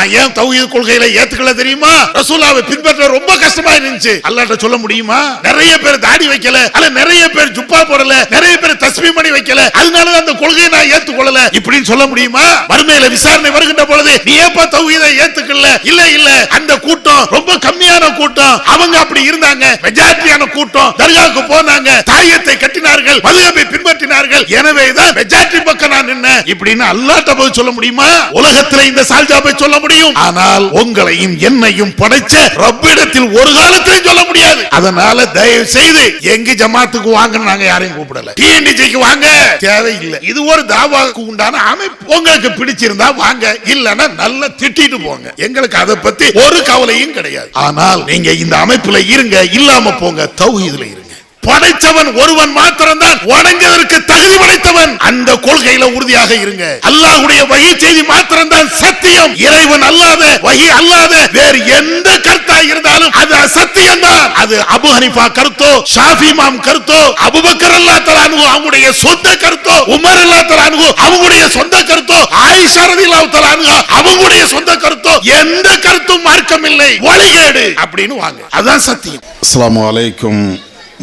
நான் ஏன் தௌஹீத் கொள்கையில ஏத்துக்கல தெரியுமா? ரசூலுல்லாஹ்வை பின்பற்ற ரொம்ப கஷ்டமா இருந்துச்சு. அல்லாஹ்ட்ட சொல்ல முடியுமா? நிறைய பேர் தாடி வைக்கல, அல்ல நிறைய பேர் ஜுப்பா போடல, நிறைய பேர் தஸ்பீஹ் பண்ணி வைக்கல, அதனால அந்த கொள்கையை நான் ஏத்துக்கொள்ளல இப்படின்னு சொல்ல முடியுமா? மறுமையில விசாரணை வருகின்ற பொழுது நீ ஏப்பா தௌஹீதை ஏத்துக்கல? இல்ல இல்ல, அந்த கூட்டம் ரொம்ப கம்மியான கூட்டம், அவங்க அப்படி இருந்தாங்க, மெஜாரிட்டியான கூட்டம் தர்காவுக்கு போனாங்க, தாயத்தை கட்டினார்கள், மதுஹபை பின்பற்றினார்கள், எனவேதான் மெஜாரிட்டி பக்கம் நான் நின்னேன் இப்படின்னு அல்லாஹ்ட்ட போய் சொல்ல முடியுமா? உலகத்துல இந்த சால்ஜாபை சொல்ல முடியும், ஆனால் உங்களையும் என்னையும் படைச்ச ரப்பிடத்தில் ஒரு காலத்திலும் சொல்ல முடியாது. அதனால தயவு செய்து எங்க ஜமாத்துக்கு வாங்க நாங்க யாரையும் கூப்பிடல, டிஎன்டிஜிக்கு வாங்க தேவையில்லை. இது ஒரு தாவாவுக்கு உண்டான அமைப்பு. உங்களுக்கு பிடிச்சிருந்தா வாங்க, இல்லன்னா நல்லா திட்டிட்டு போங்க, எங்களுக்கு அதை பத்தி ஒரு கவலையும் கிடையாது. ஆனால் நீங்க இந்த அமைப்புல இருங்க, இல்லாம போங்க, தௌஹீதுல இருங்க. படைத்தவன் ஒருவன் மாத்திரம்தான் வணங்குவதற்கு தகுதி படைத்தவன். அந்த கொள்கையில உறுதியாக இருங்க. அல்லாஹ்வுடைய வஹி செய்தி மாத்திரம்தான் சத்தியம். இறைவன் அல்லாத, வஹி அல்லாத வேறு எந்த கருத்தா இருந்தாலும் அது அசத்தியம் தான். அது அபூ ஹனீஃபா கருத்தோ, ஷாஃபி இமாம் கருத்தோ, அபூபக்கர் ரலியல்லாஹு தஆலா அன்ஹு அவங்களுடைய சொந்த கருத்தோ, உமர் ரலியல்லாஹு தஆலா அன்ஹு அவங்களுடைய சொந்த கருத்தோ, ஆயிஷா ரலியல்லாஹு தஆலா அன்ஹா அவங்களுடைய சொந்த கருத்தோ, எந்த கருத்தும் மார்க்கம் இல்லை, வழிகேடு அப்படின்னு வாங்க, அதுதான் சத்தியம். அஸ்ஸலாமு அலைக்கும்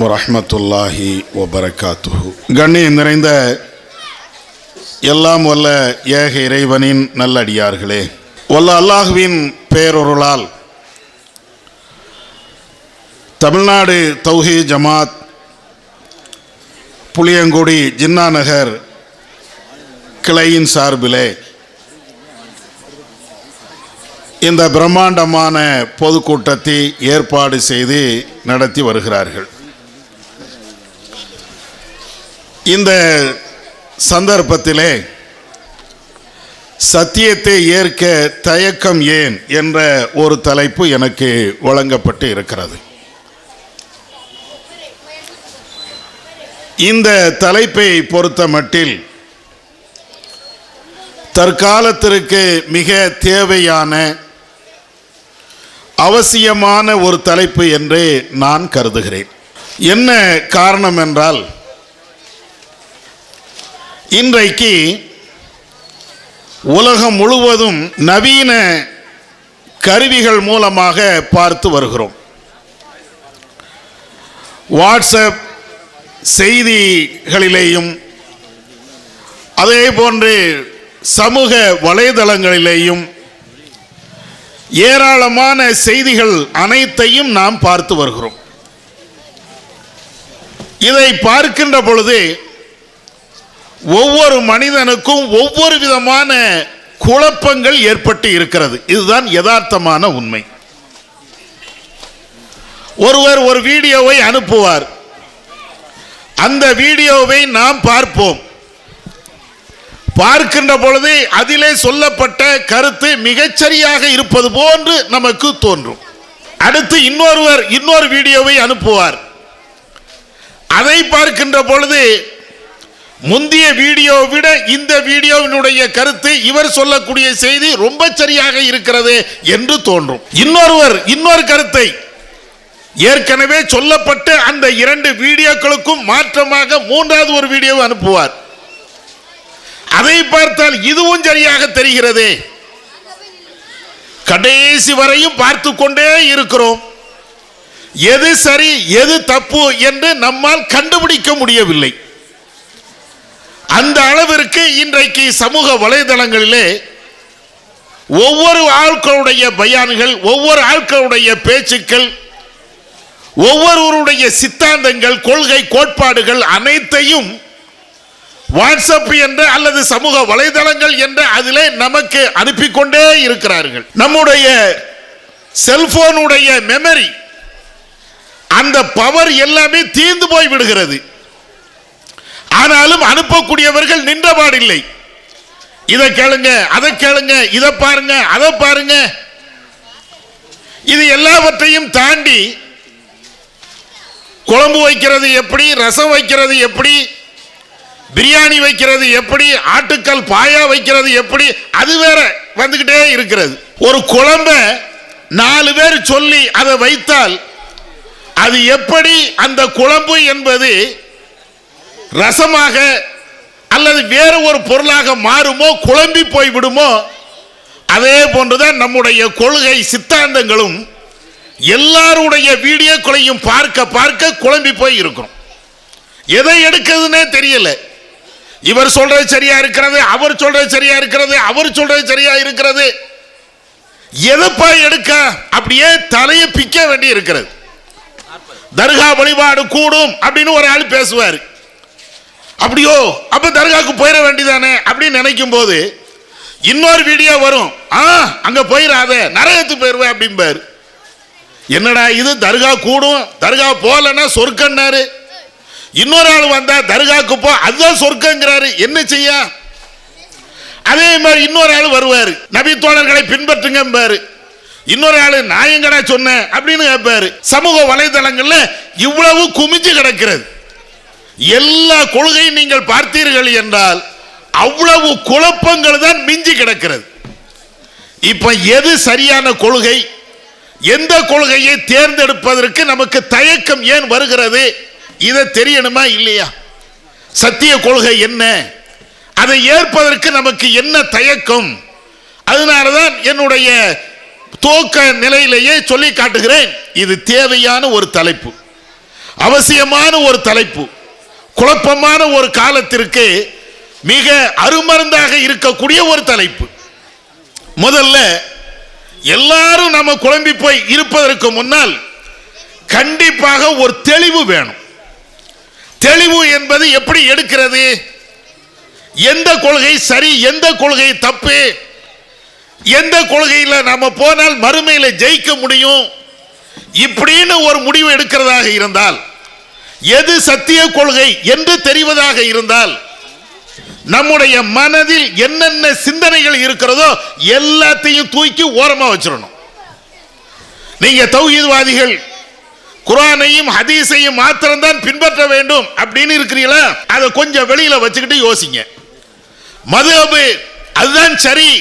வரஹ்மத்துல்லாஹி வபரகாத்துஹு. கண்ணியம் நிறைந்த எல்லாம் வல்ல ஏக இறைவனின் நல்லடியார்களே, வல்ல அல்லாஹ்வின் பேரொருளால் தமிழ்நாடு தௌஹீத் ஜமாத் புளியங்குடி ஜின்னா நகர் கிளையின் சார்பிலே இந்த பிரம்மாண்டமான பொதுக்கூட்டத்தை ஏற்பாடு செய்து நடத்தி வருகிறார்கள். இந்த சந்தர்ப்பத்திலே சத்தியத்தை ஏற்க தயக்கம் ஏன் என்ற ஒரு தலைப்பு எனக்கு வழங்கப்பட்டு இருக்கிறது. இந்த தலைப்பை பொறுத்த மட்டில் தற்காலத்திற்கு மிக தேவையான அவசியமான ஒரு தலைப்பு என்று நான் கருதுகிறேன். என்ன காரணம் என்றால், இன்றைக்கு உலகம் முழுவதும் நவீன கருவிகள் மூலமாக பார்த்து வருகிறோம். வாட்ஸ்அப் செய்திகளிலேயும் அதே போன்று சமூக வலைதளங்களிலேயும் ஏராளமான செய்திகள் அனைத்தையும் நாம் பார்த்து வருகிறோம். இதை பார்க்கின்ற பொழுது ஒவ்வொரு மனிதனுக்கும் ஒவ்வொரு விதமான குழப்பங்கள் ஏற்பட்டு இருக்கிறது. இதுதான் யதார்த்தமான உண்மை. ஒருவர் ஒரு வீடியோவை அனுப்புவார், அந்த வீடியோவை நாம் பார்ப்போம். பார்க்கின்ற பொழுது அதிலே சொல்லப்பட்ட கருத்து மிகச்சரியாக இருப்பது போன்று நமக்கு தோன்றும். அடுத்து இன்னொருவர் இன்னொரு வீடியோவை அனுப்புவார், அதை பார்க்கின்ற பொழுது முந்தைய வீடியோ விட இந்த வீடியோவினுடைய கருத்து இவர் சொல்லக்கூடிய செய்தி ரொம்ப சரியாக இருக்கிறது என்று தோன்றும். இன்னொருவர் இன்னொரு கருத்தை ஏற்கனவே சொல்லப்பட்ட அந்த இரண்டு வீடியோக்களுக்கும் மாற்றமாக மூன்றாவது ஒரு வீடியோவை அனுப்புவார். அதை பார்த்தால் இதுவும் சரியாக தெரிகிறதே. கடைசி வரையும் பார்த்து கொண்டே இருக்கிறோம், எது சரி எது தப்பு என்று நம்மால் கண்டுபிடிக்க முடியவில்லை. அந்த அளவிற்கு இன்றைக்கு சமூக வலைதளங்களிலே ஒவ்வொரு ஆட்களுடைய பயான்கள், ஒவ்வொரு ஆட்களுடைய பேச்சுக்கள், ஒவ்வொருவருடைய சித்தாந்தங்கள், கொள்கை, கோட்பாடுகள் அனைத்தையும் வாட்ஸ்அப் என்ற அல்லது சமூக வலைதளங்கள் என்ற அதிலே நமக்கு அனுப்பிக்கொண்டே இருக்கிறார்கள். நம்முடைய செல்போனுடைய மெமரி, அந்த பவர் எல்லாமே தீர்ந்து போய் விடுகிறது. ஆனாலும் அனுப்பக்கூடியவர்கள் நின்றபாடில்லை. இதை கேளுங்க, அதை கேளுங்க, இதை பாருங்க, அதை பாருங்க. இது எல்லாவற்றையும் தாண்டி குழம்பு வைக்கிறது எப்படி, ரசம் வைக்கிறது எப்படி, பிரியாணி வைக்கிறது எப்படி, ஆட்டுக்கால் பாயா வைக்கிறது எப்படி, அது வேற வந்துகிட்டே இருக்கிறது. ஒரு குழம்ப 4 பேர் சொல்லி அதை வைத்தால் அது எப்படி அந்த குழம்பு என்பது ரசமாக அல்லது வேறு ஒரு பொருளாக மாறுமோ, குழம்பி போய் விடுமோ, அதே போன்றுதான் நம்முடைய கொள்கை சித்தாந்தங்களும் எல்லாருடைய வீடியோக்களையும் பார்க்க பார்க்க குழம்பி போய் இருக்கும். எதை எடுக்கிறதுனே தெரியல. இவர் சொல்றது சரியா இருக்கிறது, அவர் சொல்றது சரியா இருக்கிறது, அவர் சொல்றது சரியா இருக்கிறது. எதப்பா எடுக்க அப்படியே தலையை பிக்க வேண்டி இருக்கிறது. தர்கா வழிபாடு கூடும் அப்படின்னு ஒரு ஆள் பேசுவார். அப்படியோ அப்ப தர்காவுக்கு போயிட வேண்டியதானே அப்படின்னு நினைக்கும் போது இன்னொரு வீடியோ வரும். அங்க போயிடாத, நரகத்துக்கு போயிருவேன் அப்படிம்பாரு. என்னடா இது, தர்கா கூடும், தர்கா போலன்னா சொர்க்கன்னாரு. இன்னொரு ஆள் வந்தா தர்காவுக்கு போ, அதுதான் சொர்க்கங்கிறாரு. என்ன செய்ய? அதே மாதிரி இன்னொரு ஆள் வருவாரு, நபி தோழர்களை பின்பற்றுங்க பாரு. இன்னொரு ஆளு நான் எங்கடா சொன்னேன் அப்படின்னு கேட்பாரு. சமூக வலைதளங்கள்ல இவ்வளவு குமிஞ்சு கிடக்கிறது. எல்லா கொள்கையும் நீங்கள் பார்த்தீர்கள் என்றால் அவ்வளவு குழப்பங்கள் தான் மிஞ்சி கிடக்கிறது. இப்ப எது சரியான கொள்கை, எந்த கொள்கையை தேர்ந்தெடுப்பதற்கு நமக்கு தயக்கம் ஏன் வருகிறது? இதை தெரியணுமா இல்லையா? சத்திய கொள்கை என்ன, அதை ஏற்பதற்கு நமக்கு என்ன தயக்கம்? அதனாலதான் என்னுடைய துவக்க நிலையிலேயே சொல்லி காட்டுகிறேன். இது தேவையான ஒரு தலைப்பு, அவசியமான ஒரு தலைப்பு, குழப்பமான ஒரு காலத்திற்கு மிக அருமருந்தாக இருக்கக்கூடிய ஒரு தலைப்பு. முதல்ல எல்லாரும் நம்ம குழம்பி போய் இருப்பதற்கு முன்னால் கண்டிப்பாக ஒரு தெளிவு வேணும். தெளிவு என்பது எப்படி எடுக்கிறது? எந்த கொள்கை சரி, எந்த கொள்கை தப்பு, எந்த கொள்கையில் நாம போனால் மறுமையில ஜெயிக்க முடியும், இப்படின்னு ஒரு முடிவு எடுக்கிறதாக இருந்தால், எது சத்திய கொள்கை என்று தெரிவதாக இருந்தால், நம்முடைய மனதில் என்னென்ன சிந்தனைகள் இருக்கிறதோ எல்லாத்தையும் தூக்கி ஓரமா வச்சிடணும். நீங்க தௌஹீத்வாதிகள் குர்ஆனையும் ஹதீஸையும் மாத்திரம்தான் பின்பற்ற வேண்டும் அப்படின்னு இருக்கிறீங்களா? அதை கொஞ்சம் வெளியில வச்சுக்கிட்டு யோசிங்க. மதுஹப் அதுதான் சரி,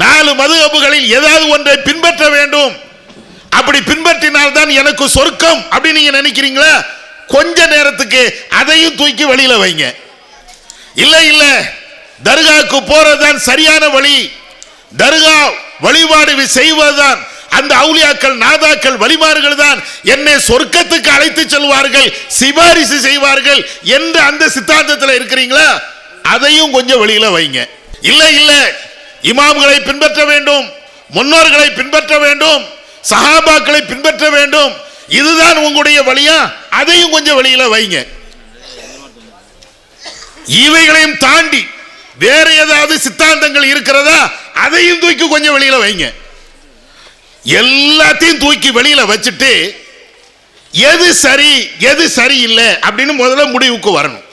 4 மதுஹப்களில் ஏதாவது ஒன்றை பின்பற்ற வேண்டும், அப்படி பின்பற்றினால் தான் எனக்கு சொர்க்கம் அப்படின்னு நீங்க நினைக்கிறீங்களா? கொஞ்ச நேரத்துக்கு அதையும் தூக்கி வெளியில வைங்க. இல்ல இல்ல, தர்காவுக்கு போறதுதான் சரியான வழி, தர்கா வழிபாடு செய்வதுதான், அந்த அவுலியாக்கள் நாதாக்கள் வழிமார்கள் தான் என்னை சொர்க்கத்துக்கு அழைத்து செல்வார்கள், சிபாரிசு செய்வார்கள் என்று அந்த சித்தாந்தத்தில் இருக்கிறீங்களா? அதையும் கொஞ்சம் வெளியில வைங்க. இல்ல இல்ல, இமாம்களை பின்பற்ற வேண்டும், முன்னோர்களை பின்பற்ற வேண்டும், சஹாபாக்களை பின்பற்ற வேண்டும், இதுதான் உங்களுடைய வழியா? அதையும் கொஞ்சம் வெளியில வைங்க. இவைகளையும் தாண்டி வேற ஏதாவது சித்தாந்தங்கள் இருக்கிறதா? அதையும் தூக்கி கொஞ்சம் வெளியில வைங்க. எல்லாத்தையும் தூக்கி வெளியில வச்சுட்டு எது சரி எது சரியில்லை அப்படின்னு முதல்ல முடிவுக்கு வரணும்.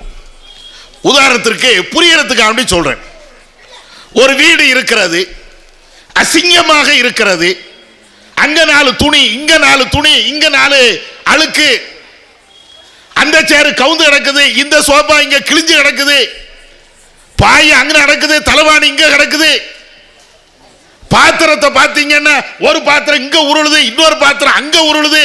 உதாரணத்திற்கு புரியறதுக்கு அப்படி சொல்றேன். ஒரு வீடு இருக்கிறது, அசிங்கமாக இருக்கிறது, அங்க 4 துணி, இங்க 4 துணி, இங்க 4 அழுக்கு, அந்த சேரு கவுந்து கிடக்குது, இந்த சோபா இங்க கிழிஞ்சு கிடக்குது, பாய் அங்க நடக்குது, தலைவாணி இங்க கிடக்குது. பாத்திரத்தை பார்த்தீங்கன்னா ஒரு பாத்திரம் இங்க உருளுது, இன்னொரு பாத்திரம் அங்க உருளுது,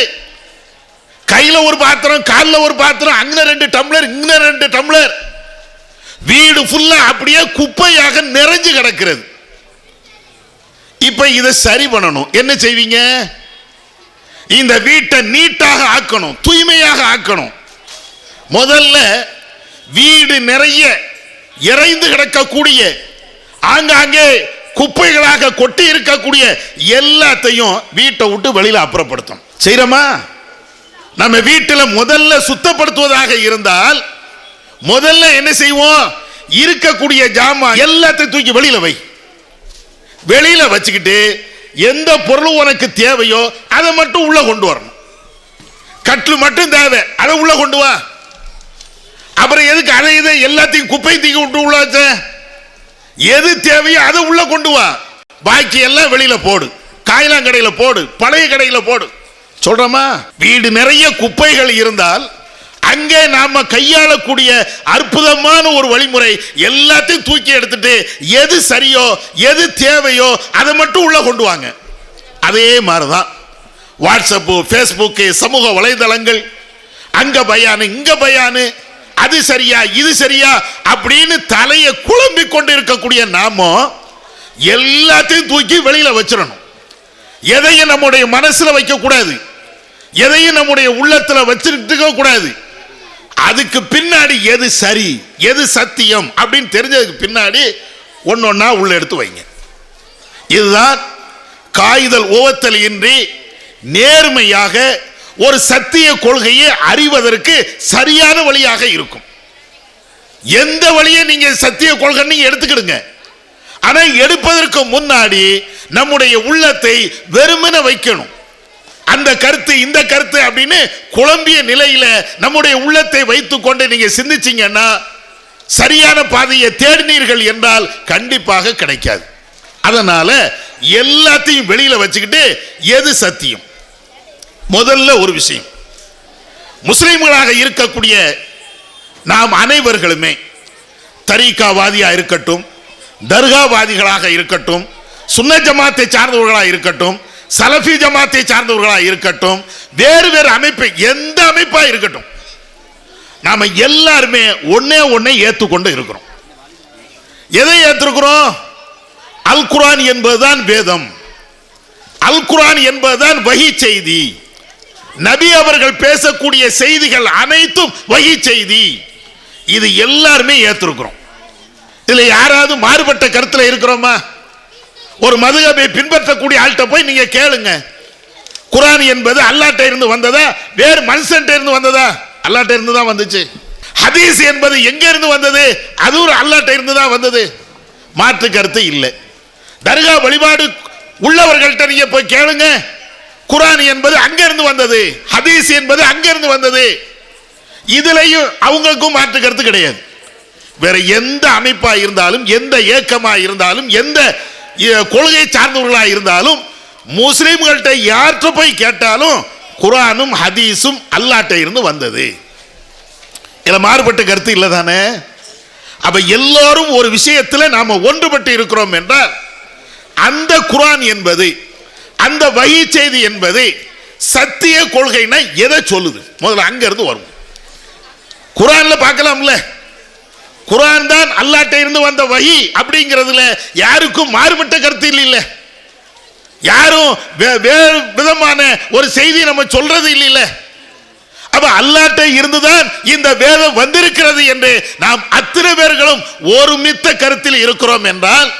கையில ஒரு பாத்திரம், காலில் ஒரு பாத்திரம், அங்க 2 டம்ளர், இங்க 2 டம்ளர், வீடு ஃபுல்லா அப்படியே குப்பையாக நிறைஞ்சு கிடக்கிறது. இப்ப இதை சரி பண்ணணும். என்ன செய்வீங்க? இந்த வீட்டை நீட்டாக ஆக்கணும், தூய்மையாக ஆக்கணும். முதல்ல வீடு நிறைய இறைந்து கிடக்கக்கூடிய, ஆங்காங்கே குப்பைகளாக கொட்டி இருக்கக்கூடிய எல்லாத்தையும் வீட்டை விட்டு வெளியில அப்புறப்படுத்தணும். செய்யறோமா? நம்ம வீட்டில் முதல்ல சுத்தப்படுத்துவதாக இருந்தால் முதல்ல என்ன செய்வோம்? இருக்கக்கூடிய ஜாமான் எல்லாத்தையும் தூக்கி வெளியில வை. வெளியில வச்சுக்கிட்டு எந்த பொருள் உனக்கு தேவையோ அதை மட்டும் உள்ள கொண்டு வரணும். கட்டில் மட்டும் தேவை, அதை உள்ள கொண்டு வா. அப்புறம் எதுக்கு அதை இதை எல்லாத்தையும் குப்பை தூக்கி விட்டு உள்ள வச்ச? எது தேவையோ அதை உள்ள கொண்டு வா, பாக்கி எல்லாம் வெளியில போடு, காய்லாங்கடையில போடு, பழைய கடையில போடு. சொல்றோமா? வீடு நிறைய குப்பைகள் இருந்தால் அங்கே நாம கையாளக்கூடிய அற்புதமான ஒரு வழிமுறை, எல்லாத்தையும் தூக்கி எடுத்துட்டு எது சரியோ எது தேவையோ அதை மட்டும் உள்ள கொண்டு வாங்க. அதே மாதிரிதான் வாட்ஸ்அப், ஃபேஸ்புக், சமூக வலைதளங்கள், அங்க பயானு இங்க பயானு, அது சரியா இது சரியா அப்படின்னு தலையை குழம்பிக் கொண்டு இருக்கக்கூடிய நாமோ எல்லாத்தையும் தூக்கி வெளியில வச்சிடணும். எதையும் நம்முடைய மனசுல வைக்க கூடாது, எதையும் நம்முடைய உள்ளத்துல வச்சிருக்க கூடாது. அதுக்கு பின்னாடி எது சரி எது சத்தியம் அப்படின்னு தெரிஞ்சதுக்கு பின்னாடி ஒன்னொன்னா உள்ள எடுத்து வைங்க. இதுதான் காய்தல் ஓவத்தல் இன்றி நேர்மையாக ஒரு சத்திய கொள்கையை அறிவதற்கு சரியான வழியாக இருக்கும். எந்த வழியை நீங்க சத்திய கொள்கை நீங்க எடுத்துக்கிடுங்க, ஆனா எடுப்பதற்கு முன்னாடி நம்முடைய உள்ளத்தை வெறுமன வைக்கணும். அந்த கருத்து இந்த கருத்து அப்படின்னு குழம்பிய நிலையில நம்முடைய உள்ளத்தை வைத்துக் கொண்டு நீங்க சிந்திச்சீங்கன்னா சரியான பாதையை தேடினீர்கள் என்றால் கண்டிப்பாக கிடைக்காது. அதனால எல்லாத்தையும் வெளியில வச்சுக்கிட்டு எது சத்தியம். முதல்ல ஒரு விஷயம், முஸ்லிம்களாக இருக்கக்கூடிய நாம் அனைவர்களுமே தரீகாவாதியா இருக்கட்டும், தர்காவாதிகளாக இருக்கட்டும், சுன்ன ஜமாத்தை சார்ந்தவர்களாக இருக்கட்டும், சலஃபி ஜமாத்தை சார்ந்தவர்களாக இருக்கட்டும், வேறு வேறு அமைப்பு எந்த அமைப்பா இருக்கட்டும், நாம எல்லாருமே ஒன்னே ஏற்றுக்கொண்டு இருக்கிறோம். எதை ஏற்றிருக்கிறோம்? அல் குர்ஆன் என்பதுதான் வேதம், அல் குர்ஆன் என்பதுதான் வஹி செய்தி. நபி அவர்கள் பேசக்கூடிய செய்திகள் அனைத்தும் வஹி செய்தி. இது எல்லாருமே ஏற்றிருக்கிறோம். இதுல யாராவது மாறுபட்ட கருத்துல இருக்கிறோமா? ஒரு மதுஹபை பின்பற்றக்கூடிய ஆள்கிட்ட போய் நீங்க கேளுங்க, குர்ஆன் என்பது அல்லாஹ்ட்ட இருந்து வந்ததா வேறு மனுஷன்ட்ட இருந்து வந்ததா? அல்லாஹ்ட்ட இருந்து தான் வந்துச்சு. ஹதீஸ் என்பது எங்க இருந்து வந்தது? அதுவும் அல்லாஹ்ட்ட இருந்து தான் வந்தது. மாற்று கருத்து இல்லை. தர்கா வழிபாடு உள்ளவர்கள்ட்ட நீங்க போய் கேளுங்க, குர்ஆன் என்பது அங்க இருந்து வந்தது, ஹதீஸ் என்பது அங்க இருந்து வந்தது. இதுலயும் அவங்களுக்கும் மாற்று கருத்து கிடையாது. வேற எந்த அமைப்பா இருந்தாலும், எந்த இயக்கமா இருந்தாலும், எந்த கொள்கை சார்ந்தவர்களா இருந்தாலும், முஸ்லிம்கள்ட்ட யார்கிட்ட போய் கேட்டாலும் குர்ஆனும் ஹதீஸும் அல்லாஹ்ட்ட இருந்து வந்தது. இதுல மாறுபட்ட கருத்து இல்லை தானே? அப்ப எல்லாரும் ஒரு விஷயத்துல நாம ஒன்றுபட்டு இருக்கிறோம் என்றால் அந்த குர்ஆன் என்பது, அந்த வஹி செய்தி என்பது சத்திய கொள்கைனா எதை சொல்லுது? முதல்ல அங்க இருந்து வரும். குர்ஆன்ல பார்க்கலாம்ல, குர்ஆன் தான் அல்லாஹ்ட்ட இருந்து வந்த வஹி அப்படிங்கிறதுல யாருக்கும் மாறுபட்ட கருத்து இல்ல. யாரும் வேறு விதமான ஒரு செய்தி நம்ம சொல்றது இல்ல. அப்ப அல்லாஹ்ட்ட இருந்துதான் இந்த வேதம் வந்திருக்கிறது என்று நாம் அத்தனை பேர்களும் ஒருமித்த கருத்தில் இருக்கிறோம் என்றால்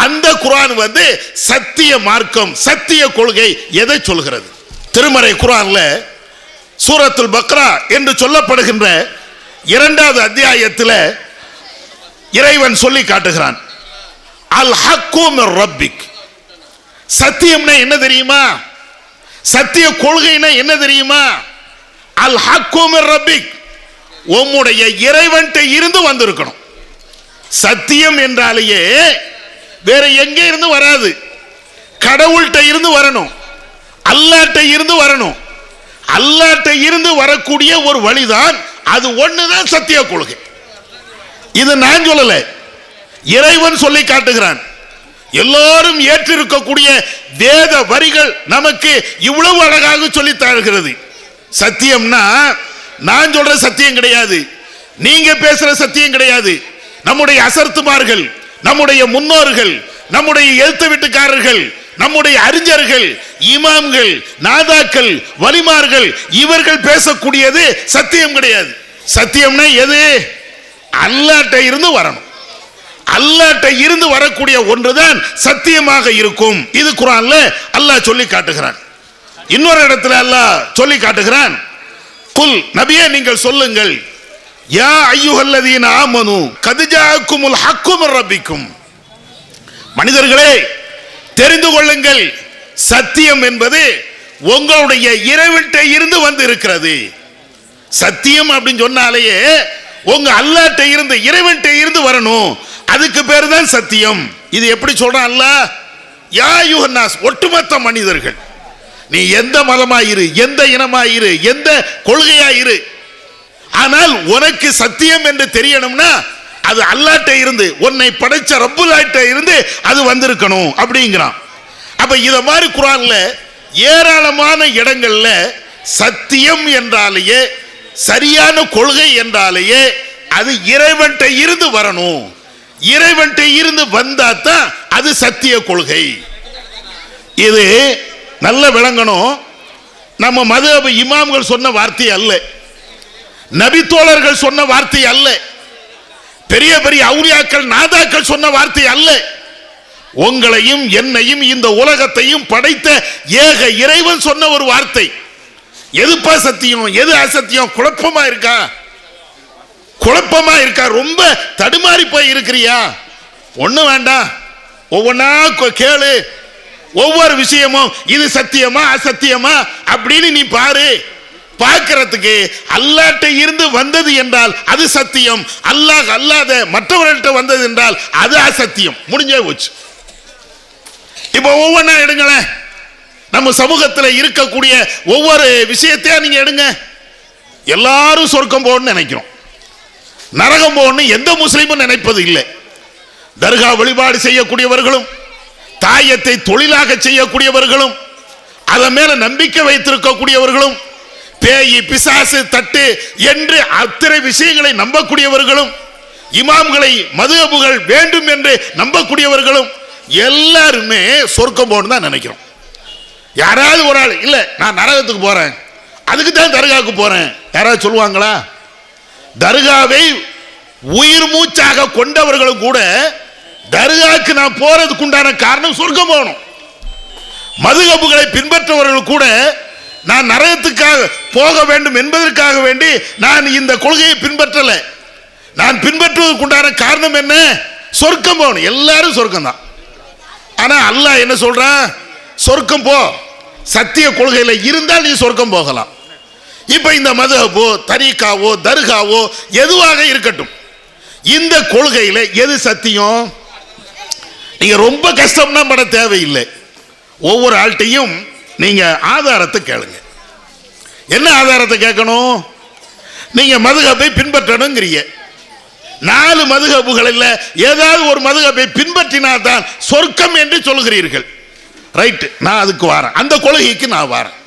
அந்த குர்ஆன் வந்து சத்திய மார்க்கம், சத்திய கொள்கை எதை சொல்கிறது? திருமறை குர்ஆன்ல சூரத்துல் பக்ரா என்று சொல்லப்படுகின்ற 2வது அத்தியாயத்தில் இறைவன் சொல்லி காட்டுகிறான், அல் ஹக்கு மிர் ரப்பிக். சத்தியம்னா என்ன தெரியுமா? சத்திய கொள்கைனா என்ன தெரியுமா? அல் ஹக்கு மிர் ரப்பிக், உம்முடைய இறைவன்கிட்ட இருந்து வந்திருக்கணும். சத்தியம் என்றாலேயே வேற எங்க இருந்து வராது, கடவுள்கிட்ட இருந்து வரணும், அல்லாஹ்ட்ட இருந்து வரணும். அல்லாஹ்ட்ட இருந்து வரக்கூடிய ஒரு வழிதான், அது ஒண்ணுதான் சத்திய கொள்கை. இது நான் சொல்லல, இறைவன் சொல்லி காட்டுகிறான். எல்லாரும் ஏற்றிருக்கக்கூடிய வேத வரிகள் நமக்கு இவ்வளவு அழகாக சொல்லி தருகிறது. சத்தியம்னா நான் சொல்ற சத்தியம் கிடையாது, நீங்க பேசுற சத்தியம் கிடையாது. நம்முடைய அசர்த்துமார்கள், நம்முடைய முன்னோர்கள், நம்முடைய எழுத்து வீட்டுக்காரர்கள், நம்முடைய அறிஞர்கள், இமாம்கள், நாதாக்கள், வலிமார்கள், இவர்கள் பேசக்கூடியது சத்தியம் கிடையாது. சத்தியம்னா எது? அல்லாஹ்ட்ட இருந்து வரணும். அல்லாஹ்ட்ட இருந்து வரக்கூடிய ஒன்றுதான் சத்தியமாக இருக்கும். இது குர்ஆன்ல அல்லாஹ் சொல்லி காட்டுகிறான். இன்னொரு இடத்துல அல்லாஹ் சொல்லி காட்டுகிறான், குல், நபியே நீங்கள் சொல்லுங்கள், யா அய்யுஹல்லதீன ஆமனு கத் ஜாஅக்குமுல் ஹக்கு மிர் ரப்பிக்கும். மனிதர்களே தெரிந்து கொள்ளுங்கள், சத்தியம் என்பது உங்களுடைய இறைவன்கிட்ட இருந்து வந்து இருக்கிறது. சத்தியம் அப்படின்னு சொன்னாலேயே உங்க அல்லாஹ்ட்ட இருந்து, இறைவன்கிட்ட இருந்து வரணும். அதுக்கு பேரு தான் சத்தியம். இது எப்படி சொல்றான் அல்லாஹ்? யா அய்யுஹன்னாஸ், ஒட்டுமொத்த மனிதர்கள், நீ எந்த மதமாயிரு, எந்த இனமாயிரு, எந்த கொள்கையாயிரு, ஆனால் உனக்கு சத்தியம் என்று தெரியணும்னா அது அல்லாஹ்ட்ட இருந்து, உன்னை படைச்ச ரப்புல்லாஹ்ட்ட இருந்து அது வந்திருக்கணும் அப்படிங்கிறான். அப்ப இத மாதிரி குர்ஆன்ல ஏராளமான இடங்கள்ல சத்தியம் என்றாலேயே, சரியான கொள்கை என்றாலேயே அது இறைவன்கிட்ட இருந்து வரணும். இறைவன்ட்ட இருந்து வந்தாதான் அது சத்திய கொள்கை. இது நல்ல விளங்கணும். நம்ம மதுஹப் இமாம்கள் சொன்ன வார்த்தை அல்ல, நபித்தோழர்கள் சொன்ன வார்த்தை அல்ல, பெரிய பெரிய அவுலியாக்கள் நாதாக்கள் சொன்ன வார்த்தை அல்ல. உங்களையும் என்னையும் இந்த உலகத்தையும் படைத்த ஏக இறைவன் சொன்ன ஒரு வார்த்தை. எதுப்பா சத்தியம், எது அசத்தியம்? குழப்பமா இருக்கா? குழப்பமா இருக்கா? ரொம்ப தடுமாறி போய் இருக்கிறியா? ஒண்ணு வேண்டாம், ஒவ்வொன்னா கேளு. ஒவ்வொரு விஷயமும் இது சத்தியமா அசத்தியமா அப்படின்னு நீ பாரு. பார்க்கிறதுக்கு அல்லாஹ்ட்ட இருந்து வந்தது என்றால் அது சத்தியம், அல்லாஹ் அல்லாத மற்றவர்கள்ட்ட வந்தது என்றால் அது அசத்தியம். முடிஞ்சே போச்சு. இப்ப ஒவ்வொன்றா எடுங்களேன். நம்ம சமூகத்தில் இருக்கக்கூடிய ஒவ்வொரு விஷயத்தையா நீங்க எடுங்க. எல்லாரும் சொர்க்கம் போகணும்னு நினைக்கிறோம், நரகம் போகணும்னு எந்த முஸ்லீமும் நினைப்பது இல்லை. தர்கா வழிபாடு செய்யக்கூடியவர்களும், தாயத்தை தொழிலாக செய்யக்கூடியவர்களும், அதன் மேல நம்பிக்கை வைத்திருக்கக்கூடியவர்களும், பேய் பிசாசு தட்டு என்று அத்தனை விஷயங்களை நம்பக்கூடியவர்களும், இமாம்களை மதுஹபுகள் வேண்டும் என்று நம்பக்கூடியவர்களும் எல்லாருமே சொர்க்கம் போகணும் தான் நினைக்கிறோம். யாராவது ஒரு ஆள் இல்ல நான் நரகத்துக்கு போறேன், அதுக்கு தான் தர்காவுக்கு போறேன், யாராவது சொல்லுவாங்களா? தர்காவை உயிர் மூச்சாக கொண்டவர்களும் கூட தர்காவுக்கு நான் போறதுக்கு உண்டான காரணம் சொர்க்கம் போகணும். மதுஹபுகளை பின்பற்றவர்கள் கூட நான் நரகத்துக்காக போக வேண்டும் என்பதற்காக வேண்டி நான் இந்த கொள்கையை பின்பற்றல. நான் பின்பற்றுவதற்கு உண்டான காரணம் என்ன? சொர்க்கம் போகணும். எல்லாரும் சொர்க்கம் தான். ஆனா அல்லாஹ் என்ன சொல்றான்? சொர்க்கம் போ, சத்திய கொள்கையில இருந்தால் நீ சொர்க்கம் போகலாம். இப்ப இந்த மதுஹபோ தரீகாவோ தர்காவோ எதுவாக இருக்கட்டும், இந்த கொள்கையில எது சத்தியம்? நீங்க ரொம்ப கஷ்டம்னா பட தேவையில்லை. ஒவ்வொரு ஆள்கிட்டையும் நீங்க ஆதாரத்தை கேளுங்க. என்ன ஆதாரத்தை கேட்கணும்? நீங்க மதுஹபை பின்பற்றணுங்கிறீங்க. 4 மதுஹபுகள் இல்ல, ஏதாவது ஒரு மதுஹபை பின்பற்றினால் தான் சொர்க்கம் என்று சொல்கிறீர்கள். ரைட், நான் அதுக்கு வரேன், அந்த கொள்கைக்கு நான் வரேன்.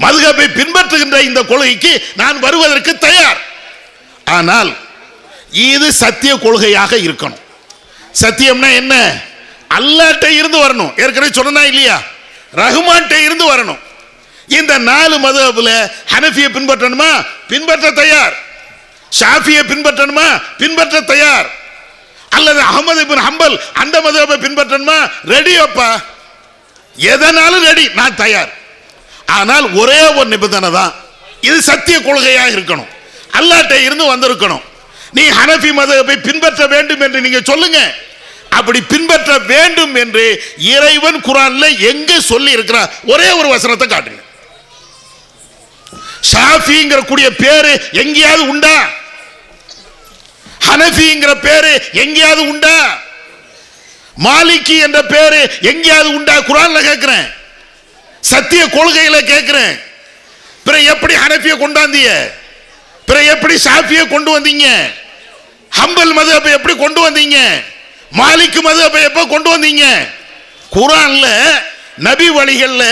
மதுஹபை பின்பற்றுகின்ற இந்த கொள்கைக்கு நான் வருவதற்கு தயார். ஆனால் இது சத்திய கொள்கையாக இருக்கணும். சத்தியம்னா என்ன? அல்லாஹ்ட்ட இருந்து வரணும். ஏற்கனவே சொன்னா இல்லையா, ரஹ்மான்ட்ட இருந்து வரணும். இந்த 4 மதுஹபுல ஹனஃபியை பின்பற்றணுமா? பின்பற்ற தயார். ஷாஃபியை பின்பற்றணுமா? பின்பற்ற தயார். அல்லது அஹ்மது இப்னு ஹம்பல் அந்த மதுஹபை பின்பற்றணுமா? ரெடி அப்பா, எதனாலும் ரெடி, நான் தயார். ஆனால் ஒரே ஒரு நிபந்தனை தான், இது சத்திய கொள்கையாக இருக்கணும், அல்லாஹ்ட்ட இருந்து வந்திருக்கணும். நீ ஹனஃபி மதுஹபை பின்பற்ற வேண்டும் என்று நீங்க சொல்லுங்க. அப்படி பின்பற்ற வேண்டும் என்று இறைவன் குர்ஆன்ல எங்க சொல்லி இருக்கிறார்? ஒரே ஒரு வசனத்தை காட்டுங்க. ஷாஃபிங்கிற கூடிய பேரு எங்கேயாவது உண்டா? ஹனஃபிங்கிற பேரு எங்கேயாவது உண்டா? மாலிகி என்ற பேரு எங்கேயாவது உண்டா? குர்ஆன்ல கேட்கிறேன், சத்திய கொள்கையில கேட்கிறேன். பிற எப்படி ஹனஃபியை கொண்டாந்தீங்க? பிற எப்படி ஷாஃபியை கொண்டு வந்தீங்க? ஹம்பல் மதுஹபை எப்படி கொண்டு வந்தீங்க? மாலிக் மதுஹபை எப்ப கொண்டு வந்தீங்க? குர்ஆன்ல நபி வழிகள்ல